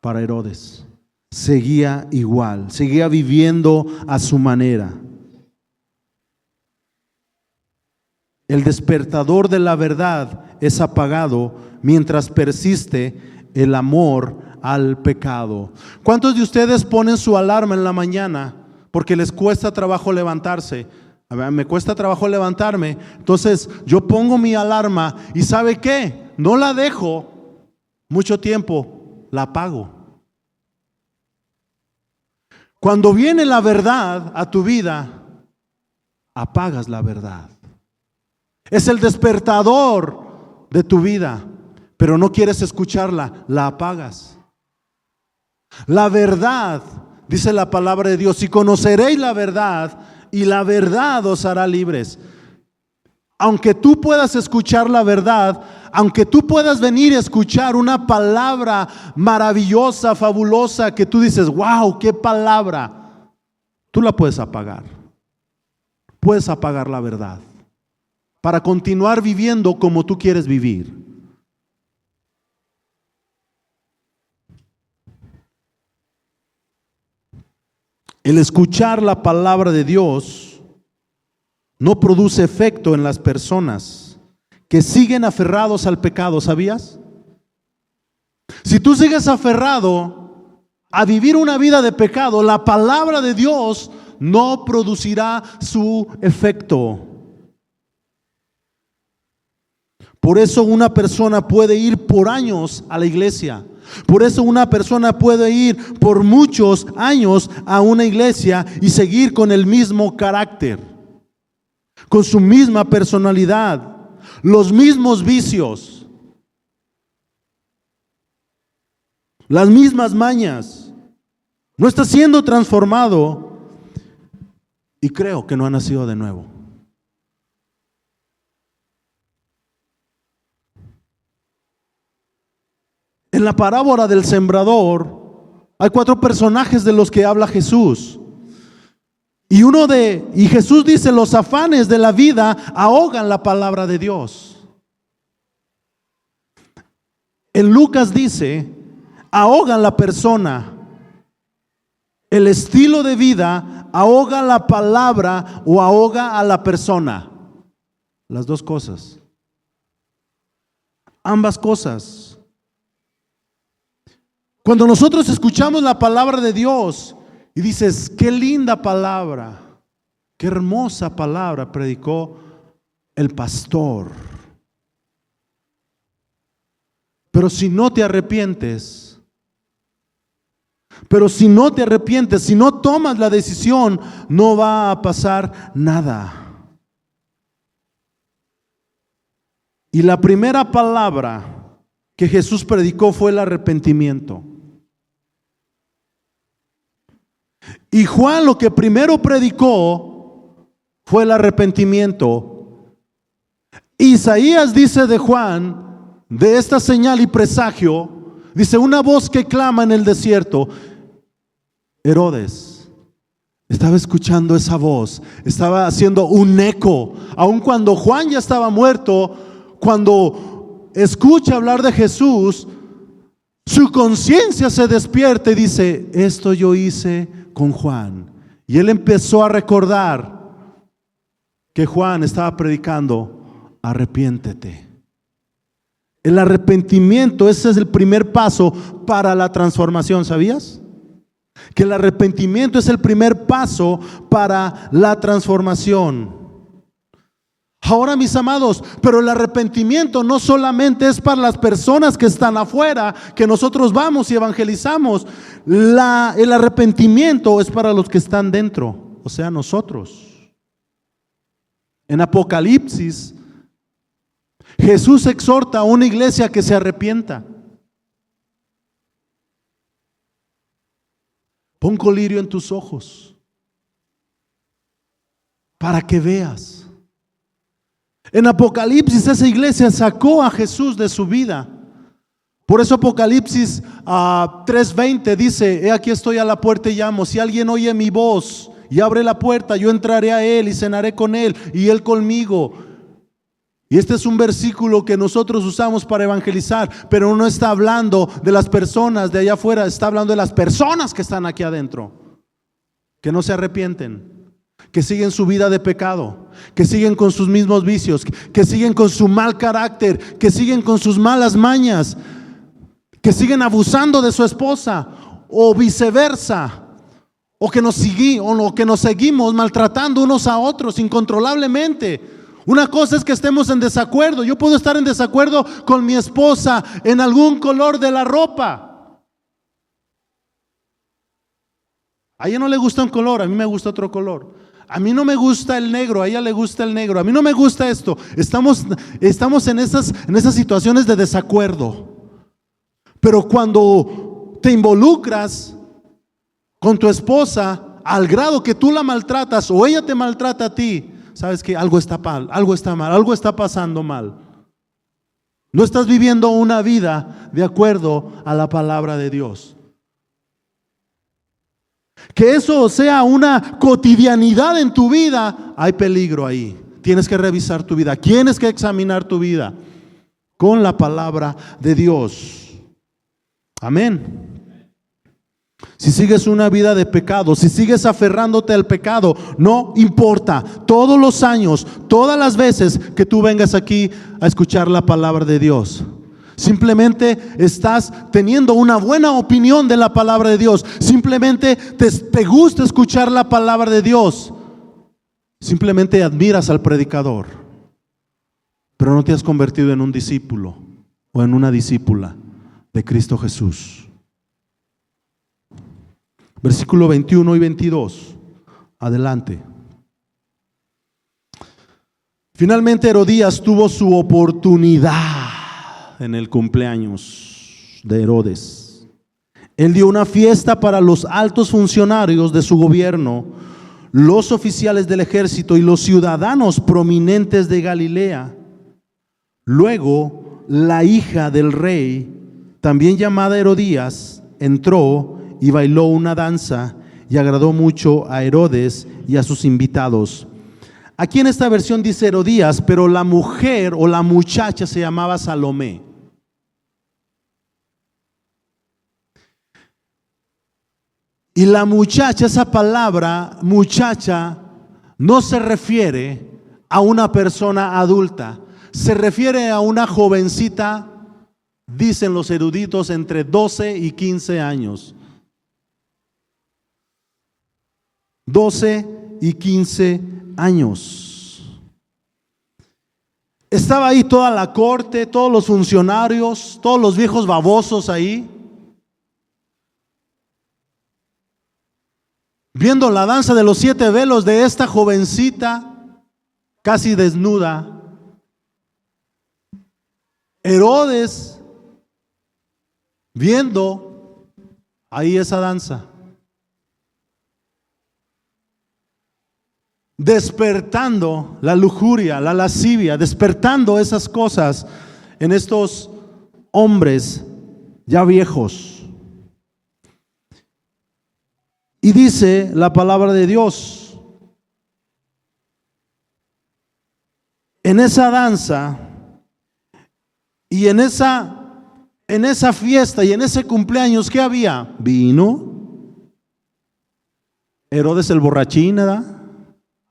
para Herodes. Seguía igual, seguía viviendo a su manera. El despertador de la verdad es apagado mientras persiste el amor al pecado. ¿Cuántos de ustedes ponen su alarma en la mañana porque les cuesta trabajo levantarse? A ver, me cuesta trabajo levantarme, entonces yo pongo mi alarma y ¿sabe qué? No la dejo mucho tiempo, la apago. Cuando viene la verdad a tu vida, apagas la verdad. Es el despertador de tu vida, pero no quieres escucharla, la apagas. La verdad, dice la palabra de Dios, y conoceréis la verdad, y la verdad os hará libres. Aunque tú puedas escuchar la verdad, aunque tú puedas venir a escuchar una palabra maravillosa, fabulosa, que tú dices, wow, qué palabra, tú la puedes apagar. Puedes apagar la verdad para continuar viviendo como tú quieres vivir. El escuchar la palabra de Dios no produce efecto en las personas que siguen aferrados al pecado, ¿sabías? Si tú sigues aferrado a vivir una vida de pecado, la palabra de Dios no producirá su efecto. Por eso una persona puede ir por años a la iglesia. Por eso una persona puede ir por muchos años a una iglesia y seguir con el mismo carácter, con su misma personalidad, los mismos vicios, las mismas mañas. No está siendo transformado y creo que no ha nacido de nuevo. En la parábola del sembrador hay 4 personajes de los que habla Jesús. Y Jesús dice, los afanes de la vida ahogan la palabra de Dios. En Lucas dice, ahogan la persona. El estilo de vida ahoga la palabra o ahoga a la persona. Las dos cosas. Ambas cosas. Cuando nosotros escuchamos la palabra de Dios y dices, qué linda palabra, qué hermosa palabra predicó el pastor. Pero si no te arrepientes, si no tomas la decisión, no va a pasar nada. Y la primera palabra que Jesús predicó fue el arrepentimiento. Y Juan lo que primero predicó fue el arrepentimiento. Isaías dice de Juan, de esta señal y presagio, dice, una voz que clama en el desierto. Herodes estaba escuchando esa voz, estaba haciendo un eco, aun cuando Juan ya estaba muerto. Cuando escucha hablar de Jesús, su conciencia se despierta y dice, esto yo hice con Juan. Y él empezó a recordar que Juan estaba predicando, arrepiéntete. El arrepentimiento, ese es el primer paso para la transformación, ¿sabías? Que el arrepentimiento es el primer paso para la transformación. Ahora, mis amados, pero el arrepentimiento no solamente es para las personas que están afuera, que nosotros vamos y evangelizamos. El arrepentimiento es para los que están dentro, o sea, nosotros. En Apocalipsis, Jesús exhorta a una iglesia que se arrepienta. Pon colirio en tus ojos para que veas. En Apocalipsis esa iglesia sacó a Jesús de su vida. Por eso Apocalipsis 3:20 dice, he aquí estoy a la puerta y llamo. Si alguien oye mi voz y abre la puerta, yo entraré a él y cenaré con él y él conmigo. Y este es un versículo que nosotros usamos para evangelizar, pero no está hablando de las personas de allá afuera, está hablando de las personas que están aquí adentro, que no se arrepienten, que siguen su vida de pecado, que siguen con sus mismos vicios, que siguen con su mal carácter, que siguen con sus malas mañas, que siguen abusando de su esposa o viceversa, o que nos seguimos maltratando unos a otros incontrolablemente. Una cosa es que estemos en desacuerdo. Yo puedo estar en desacuerdo con mi esposa en algún color de la ropa. A ella no le gusta un color, a mí me gusta otro color. A mí no me gusta el negro, a ella le gusta el negro. A mí no me gusta esto. Estamos en esas situaciones de desacuerdo. Pero cuando te involucras con tu esposa al grado que tú la maltratas o ella te maltrata a ti, sabes que algo está mal, algo está pasando mal. No estás viviendo una vida de acuerdo a la palabra de Dios. Que eso sea una cotidianidad en tu vida, hay peligro ahí. Tienes que revisar tu vida, tienes que examinar tu vida con la palabra de Dios. Amén. Si sigues una vida de pecado, si sigues aferrándote al pecado, no importa, todos los años, todas las veces que tú vengas aquí a escuchar la palabra de Dios, simplemente estás teniendo una buena opinión de la palabra de Dios, simplemente te gusta escuchar la palabra de Dios, simplemente admiras al predicador, pero no te has convertido en un discípulo o en una discípula de Cristo Jesús. Versículo 21 y 22. Adelante. Finalmente Herodías tuvo su oportunidad en el cumpleaños de Herodes. Él dio una fiesta para los altos funcionarios de su gobierno, los oficiales del ejército y los ciudadanos prominentes de Galilea. Luego, la hija del rey, también llamada Herodías, entró y bailó una danza y agradó mucho a Herodes y a sus invitados. Aquí en esta versión dice Herodías, pero la mujer o la muchacha se llamaba Salomé. Y la muchacha, esa palabra muchacha, no se refiere a una persona adulta, se refiere a una jovencita, dicen los eruditos, entre 12 y 15 años. 12 y 15 años. Estaba ahí toda la corte, todos los funcionarios, todos los viejos babosos ahí, viendo la danza de los 7 velos de esta jovencita casi desnuda. Herodes viendo ahí esa danza, despertando la lujuria, la lascivia, despertando esas cosas en estos hombres ya viejos. Y dice la palabra de Dios, en esa danza y en esa fiesta y en ese cumpleaños, ¿qué había? Vino. Herodes el borrachín, ¿verdad?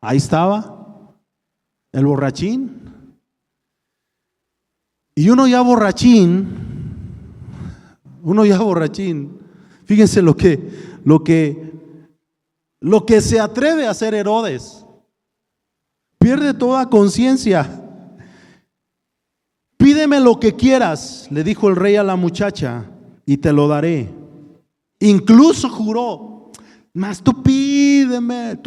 Ahí estaba, el borrachín. Y uno ya borrachín, fíjense lo que se atreve a hacer Herodes. Pierde toda conciencia. Pídeme lo que quieras, le dijo el rey a la muchacha, y te lo daré. Incluso juró, mas tú pídeme.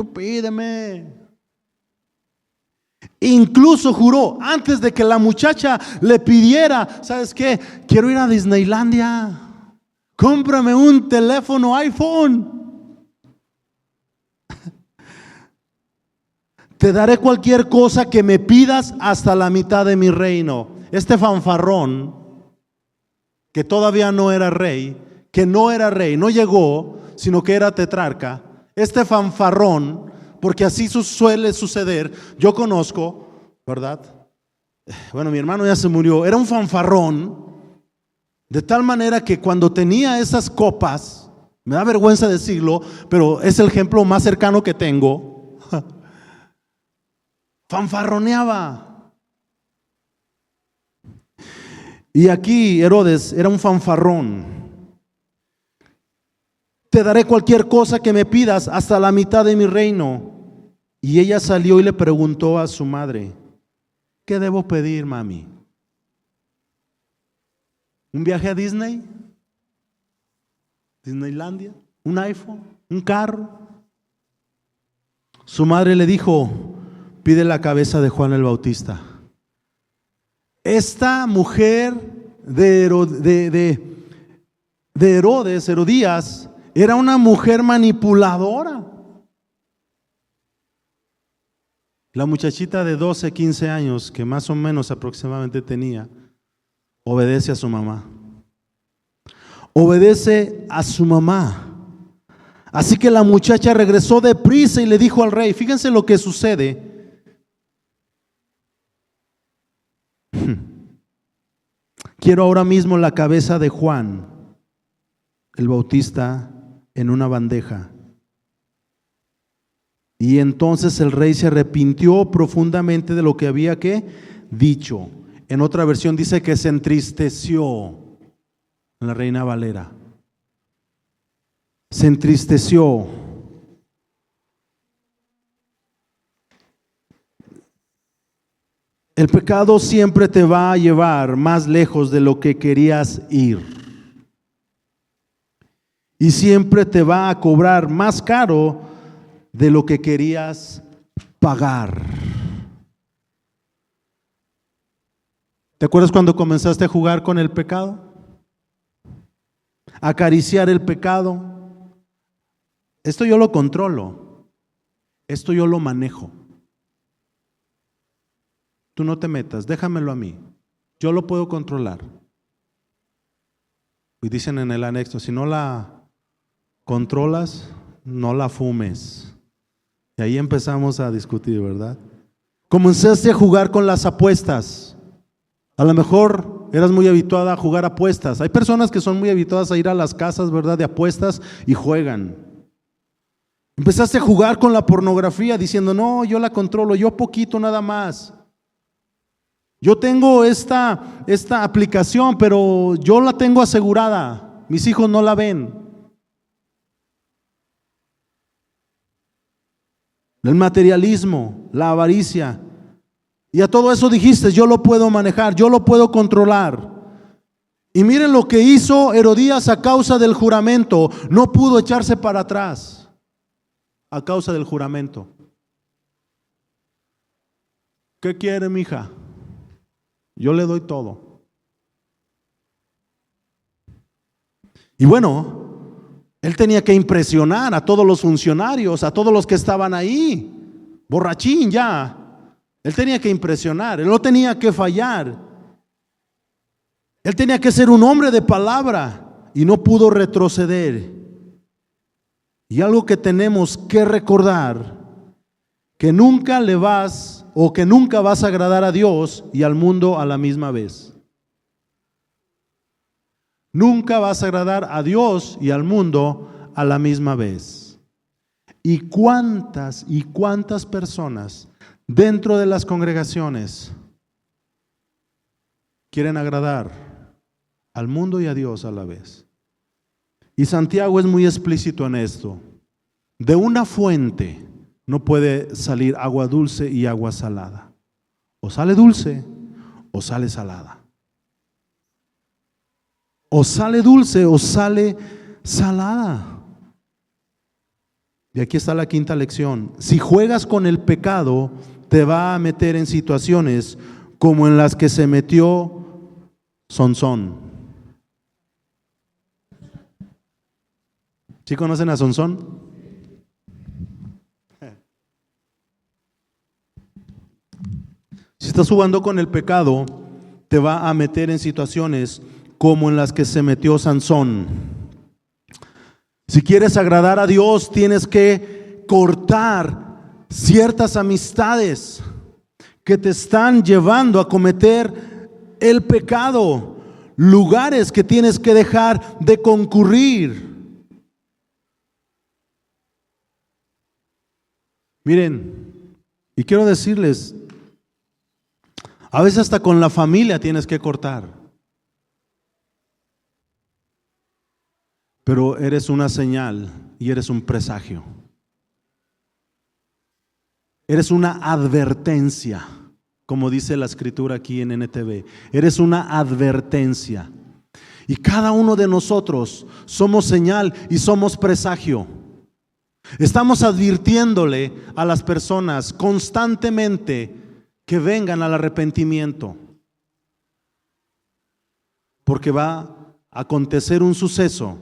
Incluso juró, antes de que la muchacha le pidiera, ¿sabes qué? Quiero ir a Disneylandia, cómprame un teléfono iPhone. Te daré cualquier cosa que me pidas hasta la mitad de mi reino. Este fanfarrón, que todavía no era rey, no llegó, sino que era tetrarca. Este fanfarrón, porque así suele suceder, yo conozco, ¿verdad? Bueno, mi hermano ya se murió, era un fanfarrón, de tal manera que cuando tenía esas copas, me da vergüenza decirlo, pero es el ejemplo más cercano que tengo, fanfarroneaba. Y aquí Herodes era un fanfarrón. Te daré cualquier cosa que me pidas hasta la mitad de mi reino. Y ella salió y le preguntó a su madre, ¿qué debo pedir, mami? ¿Un viaje a Disneylandia? un iPhone, un carro. Su madre le dijo: pide la cabeza de Juan el Bautista. Esta mujer de Herodías, era una mujer manipuladora. La muchachita de 12, 15 años, que más o menos aproximadamente tenía, obedece a su mamá. Obedece a su mamá. Así que la muchacha regresó deprisa y le dijo al rey, fíjense lo que sucede. Quiero ahora mismo la cabeza de Juan el Bautista en una bandeja. Y entonces el rey se arrepintió profundamente de lo que había dicho. En otra versión dice que se entristeció. En la Reina Valera se entristeció. El pecado siempre te va a llevar más lejos de lo que querías ir. Y siempre te va a cobrar más caro de lo que querías pagar. ¿Te acuerdas cuando comenzaste a jugar con el pecado? Acariciar el pecado. Esto yo lo controlo. Esto yo lo manejo. Tú no te metas, déjamelo a mí. Yo lo puedo controlar. Y dicen en el anexo, si no la controlas, no la fumes. Y ahí empezamos a discutir, ¿verdad? Comenzaste a jugar con las apuestas. A lo mejor eras muy habituada a jugar apuestas. Hay personas que son muy habituadas a ir a las casas, ¿verdad?, de apuestas y juegan. Empezaste a jugar con la pornografía diciendo, no, yo la controlo, yo poquito nada más. Yo tengo esta aplicación, pero yo la tengo asegurada. Mis hijos no la ven. El materialismo, la avaricia. Y a todo eso dijiste, yo lo puedo manejar, yo lo puedo controlar. Y miren lo que hizo Herodías a causa del juramento. No pudo echarse para atrás a causa del juramento. ¿Qué quiere, mija? Yo le doy todo. Y bueno, él tenía que impresionar a todos los funcionarios, a todos los que estaban ahí. Borrachín ya. Él tenía que impresionar, él no tenía que fallar. Él tenía que ser un hombre de palabra y no pudo retroceder. Y algo que tenemos que recordar, que nunca le vas o que nunca vas a agradar a Dios y al mundo a la misma vez. Nunca vas a agradar a Dios y al mundo a la misma vez. ¿Y cuántas personas dentro de las congregaciones quieren agradar al mundo y a Dios a la vez? Y Santiago es muy explícito en esto. De una fuente no puede salir agua dulce y agua salada. O sale dulce o sale salada. O sale dulce o sale salada. Y aquí está la quinta lección. Si juegas con el pecado, te va a meter en situaciones como en las que se metió Sansón. ¿Sí conocen a Sansón? Si estás jugando con el pecado, te va a meter en situaciones como en las que se metió Sansón. Si quieres agradar a Dios, tienes que cortar ciertas amistades que te están llevando a cometer el pecado, lugares que tienes que dejar de concurrir. Miren, y quiero decirles, a veces hasta con la familia tienes que cortar. Pero eres una señal y eres un presagio. Eres una advertencia, como dice la escritura aquí en NTV. Eres una advertencia. Y cada uno de nosotros somos señal y somos presagio. Estamos advirtiéndole a las personas constantemente que vengan al arrepentimiento, porque va a acontecer un suceso,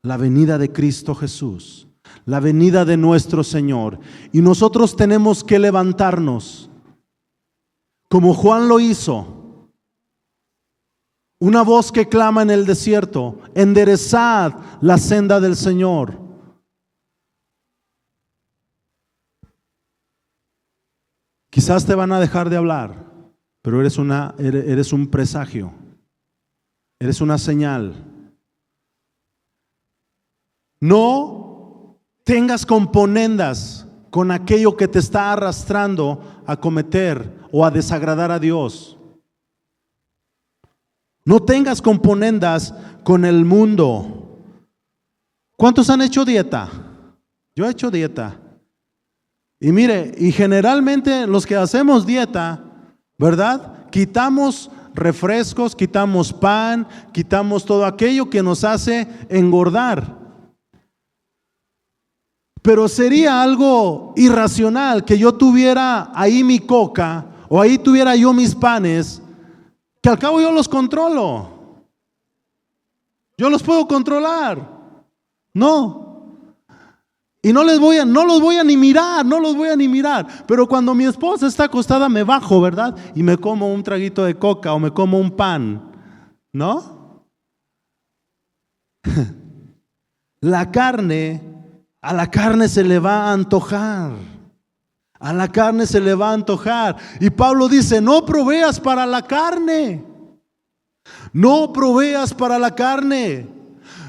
la venida de Cristo Jesús, la venida de nuestro Señor, y nosotros tenemos que levantarnos como Juan lo hizo. Una voz que clama en el desierto: enderezad la senda del Señor. Quizás te van a dejar de hablar, pero eres un presagio, eres una señal. No tengas componendas con aquello que te está arrastrando a cometer o a desagradar a Dios. No tengas componendas con el mundo. ¿Cuántos han hecho dieta? Yo he hecho dieta. Y mire, y generalmente los que hacemos dieta, ¿verdad? Quitamos refrescos, quitamos pan, quitamos todo aquello que nos hace engordar. Pero sería algo irracional que yo tuviera ahí mi coca o ahí tuviera yo mis panes, que al cabo yo los controlo. Yo los puedo controlar. No. Y no los voy a ni mirar. Pero cuando mi esposa está acostada me bajo, ¿verdad? Y me como un traguito de coca o me como un pan, ¿no? A la carne se le va a antojar. A la carne se le va a antojar. Y Pablo dice: no proveas para la carne. No proveas para la carne.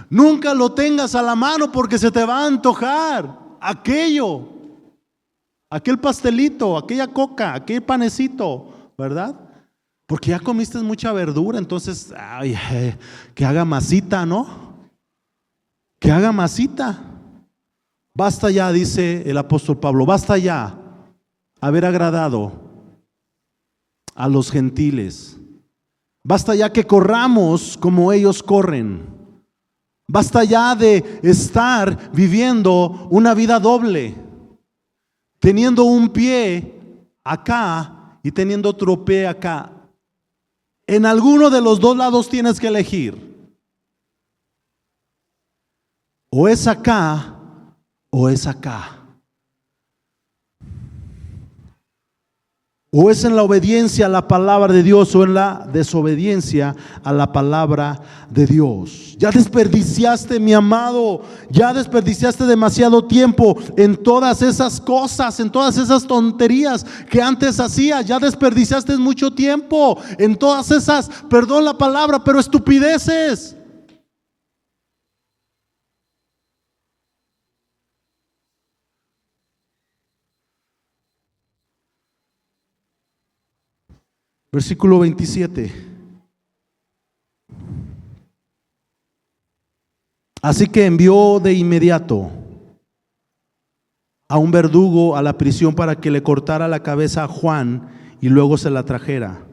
Nunca lo tengas a la mano porque se te va a antojar aquello, aquel pastelito, aquella coca, aquel panecito, ¿verdad? Porque ya comiste mucha verdura, entonces, que haga masita, ¿no? Que haga masita. Basta ya, dice el apóstol Pablo, basta ya haber agradado a los gentiles. Basta ya que corramos como ellos corren. Basta ya de estar viviendo una vida doble, teniendo un pie acá y teniendo otro pie acá. En alguno de los dos lados tienes que elegir. O es acá o es acá. O es en la obediencia a la palabra de Dios o en la desobediencia a la palabra de Dios. Ya desperdiciaste, mi amado, ya desperdiciaste demasiado tiempo en todas esas cosas, en todas esas tonterías que antes hacías. Ya desperdiciaste mucho tiempo en todas esas, perdón la palabra, pero estupideces. Versículo 27. Así que envió de inmediato a un verdugo a la prisión para que le cortara la cabeza a Juan y luego se la trajera.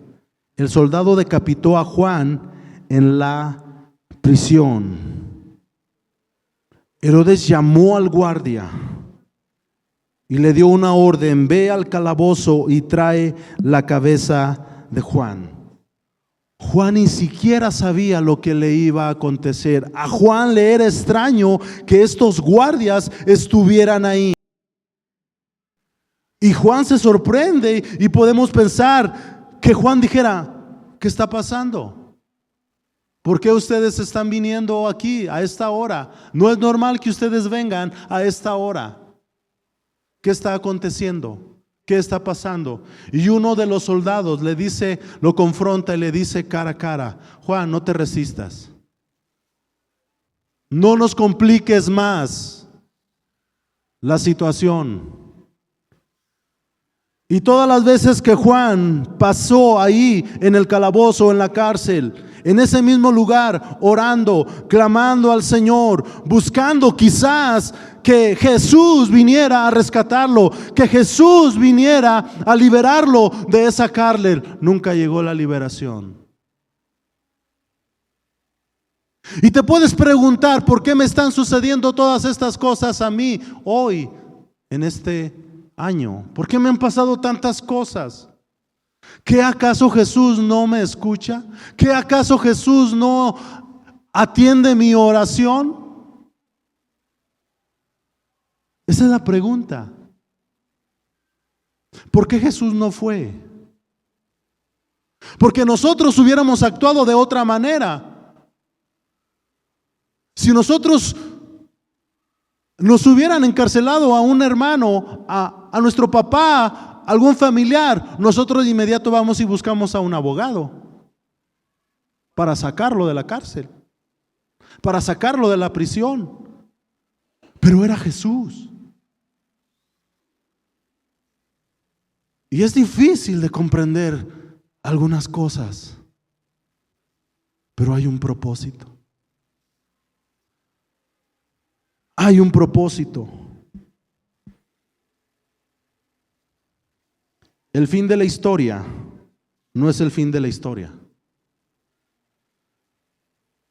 El soldado decapitó a Juan en la prisión. Herodes llamó al guardia y le dio una orden: ve al calabozo y trae la cabeza de Juan. Juan ni siquiera sabía lo que le iba a acontecer. A Juan le era extraño que estos guardias estuvieran ahí. Y Juan se sorprende y podemos pensar que Juan dijera: ¿qué está pasando? ¿Por qué ustedes están viniendo aquí a esta hora? No es normal que ustedes vengan a esta hora. ¿Qué está aconteciendo? ¿Qué está pasando? Y uno de los soldados le dice, lo confronta y le dice cara a cara: Juan, no te resistas. No nos compliques más la situación. Y todas las veces que Juan pasó ahí en el calabozo, en la cárcel, en ese mismo lugar, orando, clamando al Señor, buscando quizás que Jesús viniera a rescatarlo, que Jesús viniera a liberarlo de esa cárcel, nunca llegó la liberación. Y te puedes preguntar, ¿por qué me están sucediendo todas estas cosas a mí hoy, en este año? ¿Por qué me han pasado tantas cosas? ¿Qué acaso Jesús no me escucha? ¿Qué acaso Jesús no atiende mi oración? Esa es la pregunta. ¿Por qué Jesús no fue? Porque nosotros hubiéramos actuado de otra manera. Si nosotros nos hubieran encarcelado a un hermano, a nuestro papá, algún familiar, nosotros de inmediato vamos y buscamos a un abogado para sacarlo de la cárcel, para sacarlo de la prisión. Pero era Jesús. Y es difícil de comprender algunas cosas, pero hay un propósito. Hay un propósito. El fin de la historia no es el fin de la historia.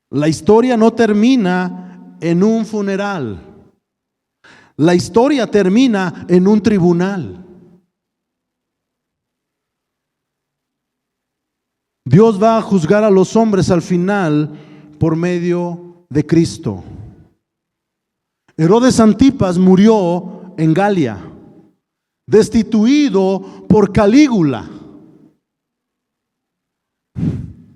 La historia no termina en un funeral. La historia termina en un tribunal. Dios va a juzgar a los hombres al final por medio de Cristo. Herodes Antipas murió en Galia, destituido por Calígula.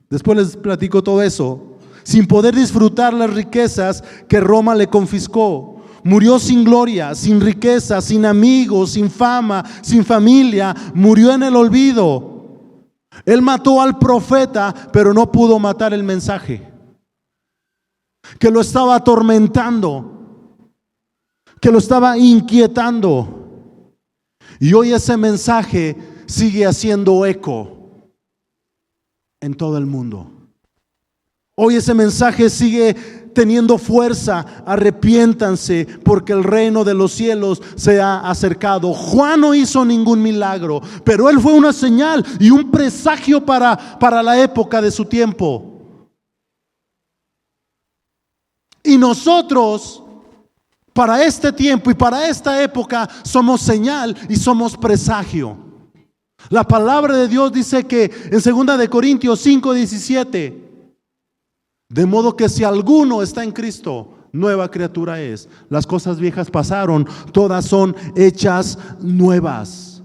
Después les platico todo eso. Sin poder disfrutar las riquezas que Roma le confiscó. Murió sin gloria, sin riqueza, sin amigos, sin fama, sin familia. Murió en el olvido. Él mató al profeta, pero no pudo matar el mensaje que lo estaba atormentando, que lo estaba inquietando. Y hoy ese mensaje sigue haciendo eco en todo el mundo. Hoy ese mensaje sigue teniendo fuerza. Arrepiéntanse porque el reino de los cielos se ha acercado. Juan no hizo ningún milagro, pero él fue una señal y un presagio para la época de su tiempo. Y nosotros, para este tiempo y para esta época, somos señal y somos presagio. La palabra de Dios dice que en 2 de Corintios 5:17, de modo que si alguno está en Cristo, nueva criatura es. Las cosas viejas pasaron, todas son hechas nuevas.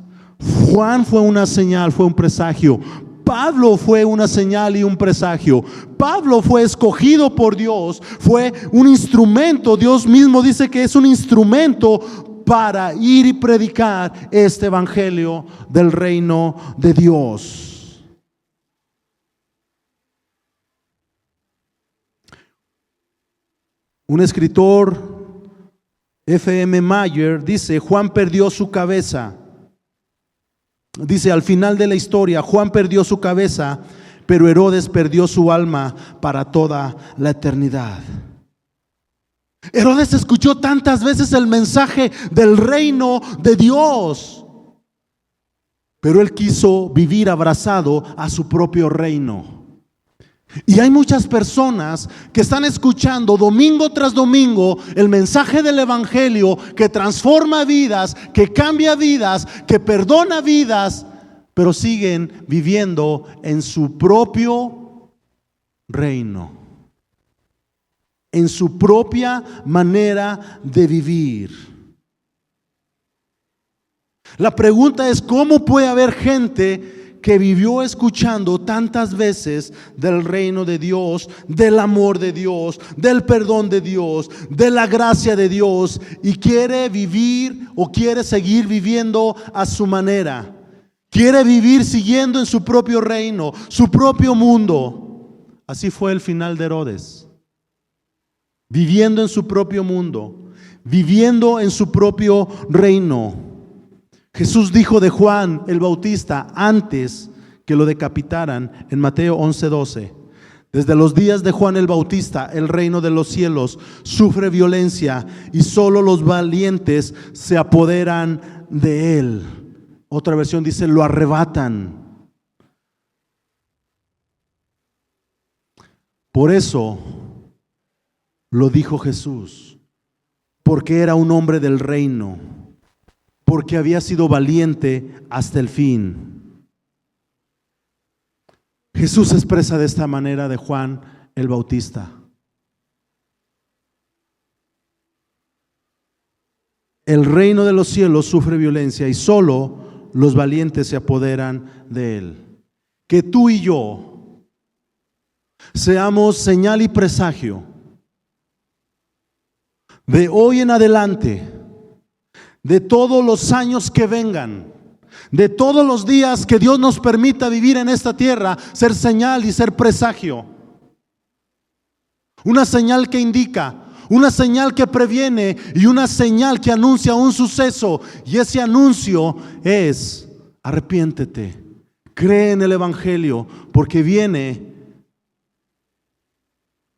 Juan fue una señal, fue un presagio. Pablo fue una señal y un presagio. Pablo fue escogido por Dios, fue un instrumento. Dios mismo dice que es un instrumento para ir y predicar este evangelio del reino de Dios. Un escritor, F.M. Mayer, dice: Juan perdió su cabeza. Dice, al final de la historia, Juan perdió su cabeza, pero Herodes perdió su alma para toda la eternidad. Herodes escuchó tantas veces el mensaje del reino de Dios, pero él quiso vivir abrazado a su propio reino. Y hay muchas personas que están escuchando domingo tras domingo el mensaje del evangelio que transforma vidas, que cambia vidas, que perdona vidas, pero siguen viviendo en su propio reino, en su propia manera de vivir. La pregunta es: ¿cómo puede haber gente que vivió escuchando tantas veces del reino de Dios, del amor de Dios, del perdón de Dios, de la gracia de Dios, y quiere vivir o quiere seguir viviendo a su manera? Quiere vivir siguiendo en su propio reino, su propio mundo. Así fue el final de Herodes. Viviendo en su propio mundo, viviendo en su propio reino. Jesús dijo de Juan el Bautista antes que lo decapitaran en Mateo 11:12: desde los días de Juan el Bautista, el reino de los cielos sufre violencia y solo los valientes se apoderan de él. Otra versión dice: lo arrebatan. Por eso Lo dijo Jesús, porque era un hombre del reino, porque había sido valiente hasta el fin. Jesús expresa de esta manera de Juan el Bautista: el reino de los cielos sufre violencia y solo los valientes se apoderan de él. Que tú y yo seamos señal y presagio de hoy en adelante, de todos los años que vengan, de todos los días que Dios nos permita vivir en esta tierra, ser señal y ser presagio. Una señal que indica, una señal que previene y una señal que anuncia un suceso. Y ese anuncio es: arrepiéntete, cree en el Evangelio, porque viene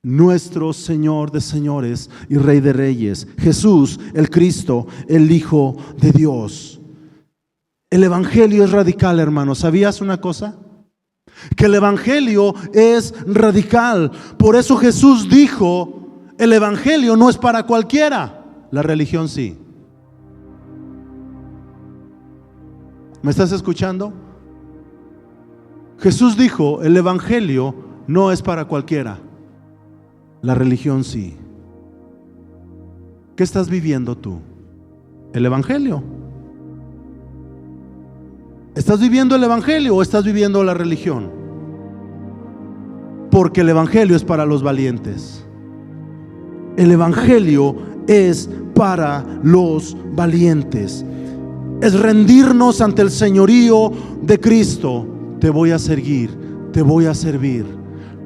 nuestro Señor de señores y Rey de reyes, Jesús el Cristo, el Hijo de Dios. El Evangelio es radical, hermano. ¿Sabías una cosa? Que el Evangelio es radical. Por eso Jesús dijo: el Evangelio no es para cualquiera, la religión sí. ¿Me estás escuchando? Jesús dijo: el Evangelio no es para cualquiera, la religión sí. ¿Qué estás viviendo tú? ¿El Evangelio? ¿Estás viviendo el Evangelio o estás viviendo la religión? Porque el Evangelio es para los valientes. El Evangelio es para los valientes. Es rendirnos ante el señorío de Cristo. Te voy a seguir, te voy a servir,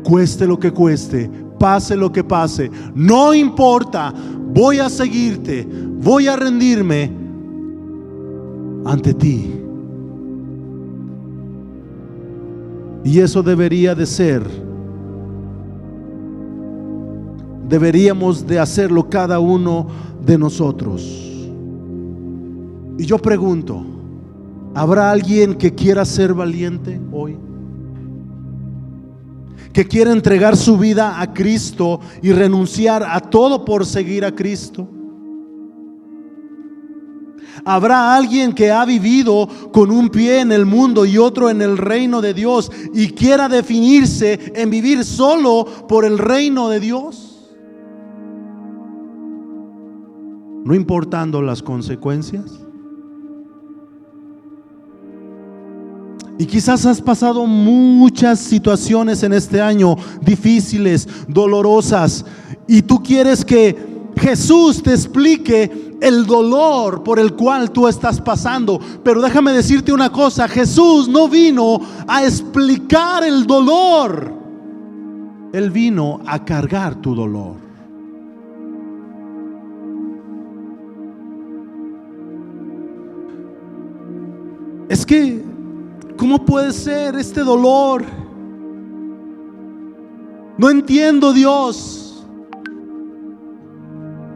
cueste lo que cueste, pase lo que pase, no importa, voy a seguirte, voy a rendirme ante ti. Y eso debería de ser, deberíamos de hacerlo cada uno de nosotros. Y yo pregunto: ¿habrá alguien que quiera ser valiente hoy? Que quiera entregar su vida a Cristo y renunciar a todo por seguir a Cristo. ¿Habrá alguien que ha vivido con un pie en el mundo y otro en el reino de Dios y quiera definirse en vivir solo por el reino de Dios, no importando las consecuencias? Y quizás has pasado muchas situaciones en este año difíciles, dolorosas, y tú quieres que Jesús te explique el dolor por el cual tú estás pasando. Pero déjame decirte una cosa: Jesús no vino a explicar el dolor, Él vino a cargar tu dolor. Es que, ¿cómo puede ser este dolor? No entiendo, Dios.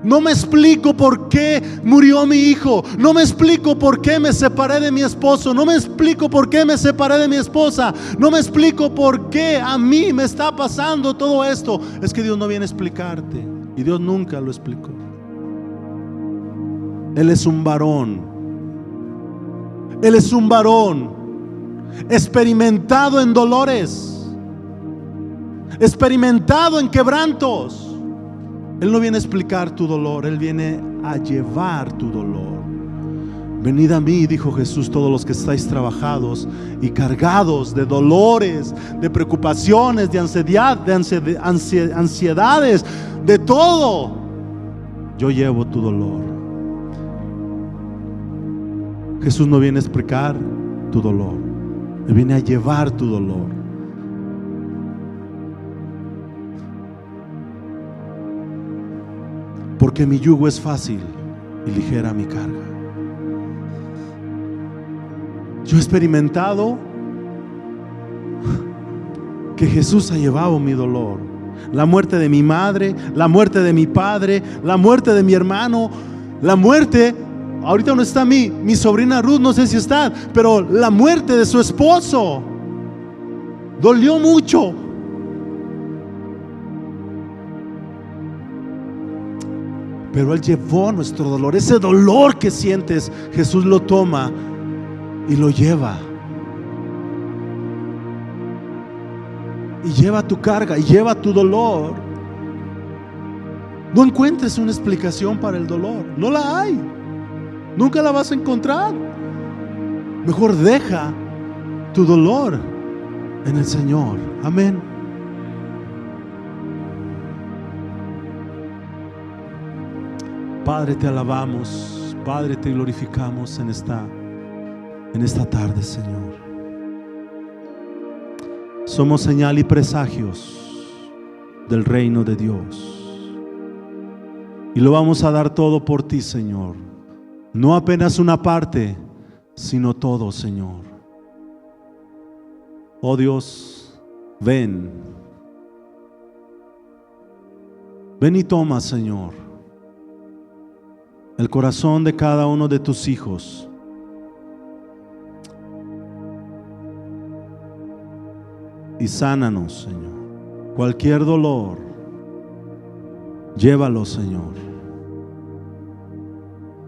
No me explico por qué murió mi hijo. No me explico por qué me separé de mi esposo. No me explico por qué me separé de mi esposa. No me explico por qué a mí me está pasando todo esto. Es que Dios no viene a explicarte, y Dios nunca lo explicó. Él es un varón. Él es un varón experimentado en dolores, experimentado en quebrantos. Él no viene a explicar tu dolor, Él viene a llevar tu dolor. Venid a mí, dijo Jesús, todos los que estáis trabajados y cargados de dolores, de preocupaciones, de ansiedades, de todo. Yo llevo tu dolor. Jesús no viene a explicar tu dolor, Él viene a llevar tu dolor. Porque mi yugo es fácil y ligera mi carga. Yo he experimentado que Jesús ha llevado mi dolor. La muerte de mi madre, la muerte de mi padre, la muerte de mi hermano, la muerte, ahorita no está mi sobrina Ruth, no sé si está, pero la muerte de su esposo dolió mucho. pero Él llevó nuestro dolor. Ese dolor que sientes, Jesús lo toma y lo lleva. Y lleva tu carga, y lleva tu dolor. No encuentres una explicación para el dolor. No la hay. Nunca la vas a encontrar. Mejor deja tu dolor en el Señor. Amén. Padre, te alabamos. Padre, te glorificamos en esta tarde, Señor. Somos señal y presagios del reino de Dios. Y lo vamos a dar todo por ti, Señor. No apenas una parte, sino todo, Señor. Oh Dios, ven. Ven y toma, Señor, el corazón de cada uno de tus hijos. Y sánanos, Señor. Cualquier dolor, llévalo, Señor.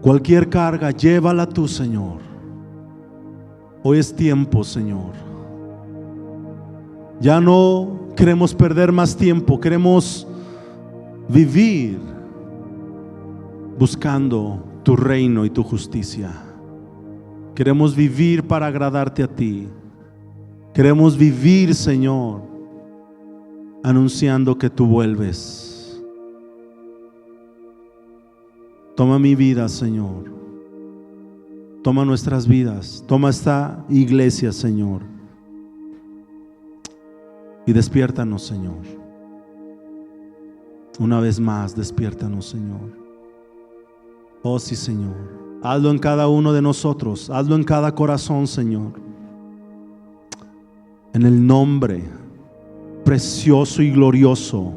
Cualquier carga, llévala tú, Señor. Hoy es tiempo, Señor. Ya no queremos perder más tiempo. Queremos vivir buscando tu reino y tu justicia. Queremos vivir para agradarte a ti. Queremos vivir, Señor, anunciando que tú vuelves. Toma mi vida, Señor. Toma nuestras vidas. Toma esta iglesia, Señor. Y despiértanos, Señor. Una vez más, despiértanos, Señor. Oh sí, Señor. Hazlo en cada uno de nosotros. Hazlo en cada corazón, Señor. En el nombre precioso y glorioso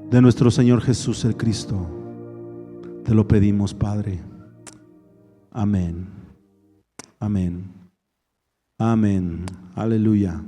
de nuestro Señor Jesús el Cristo, te lo pedimos, Padre. Amén. Amén. Amén. Aleluya.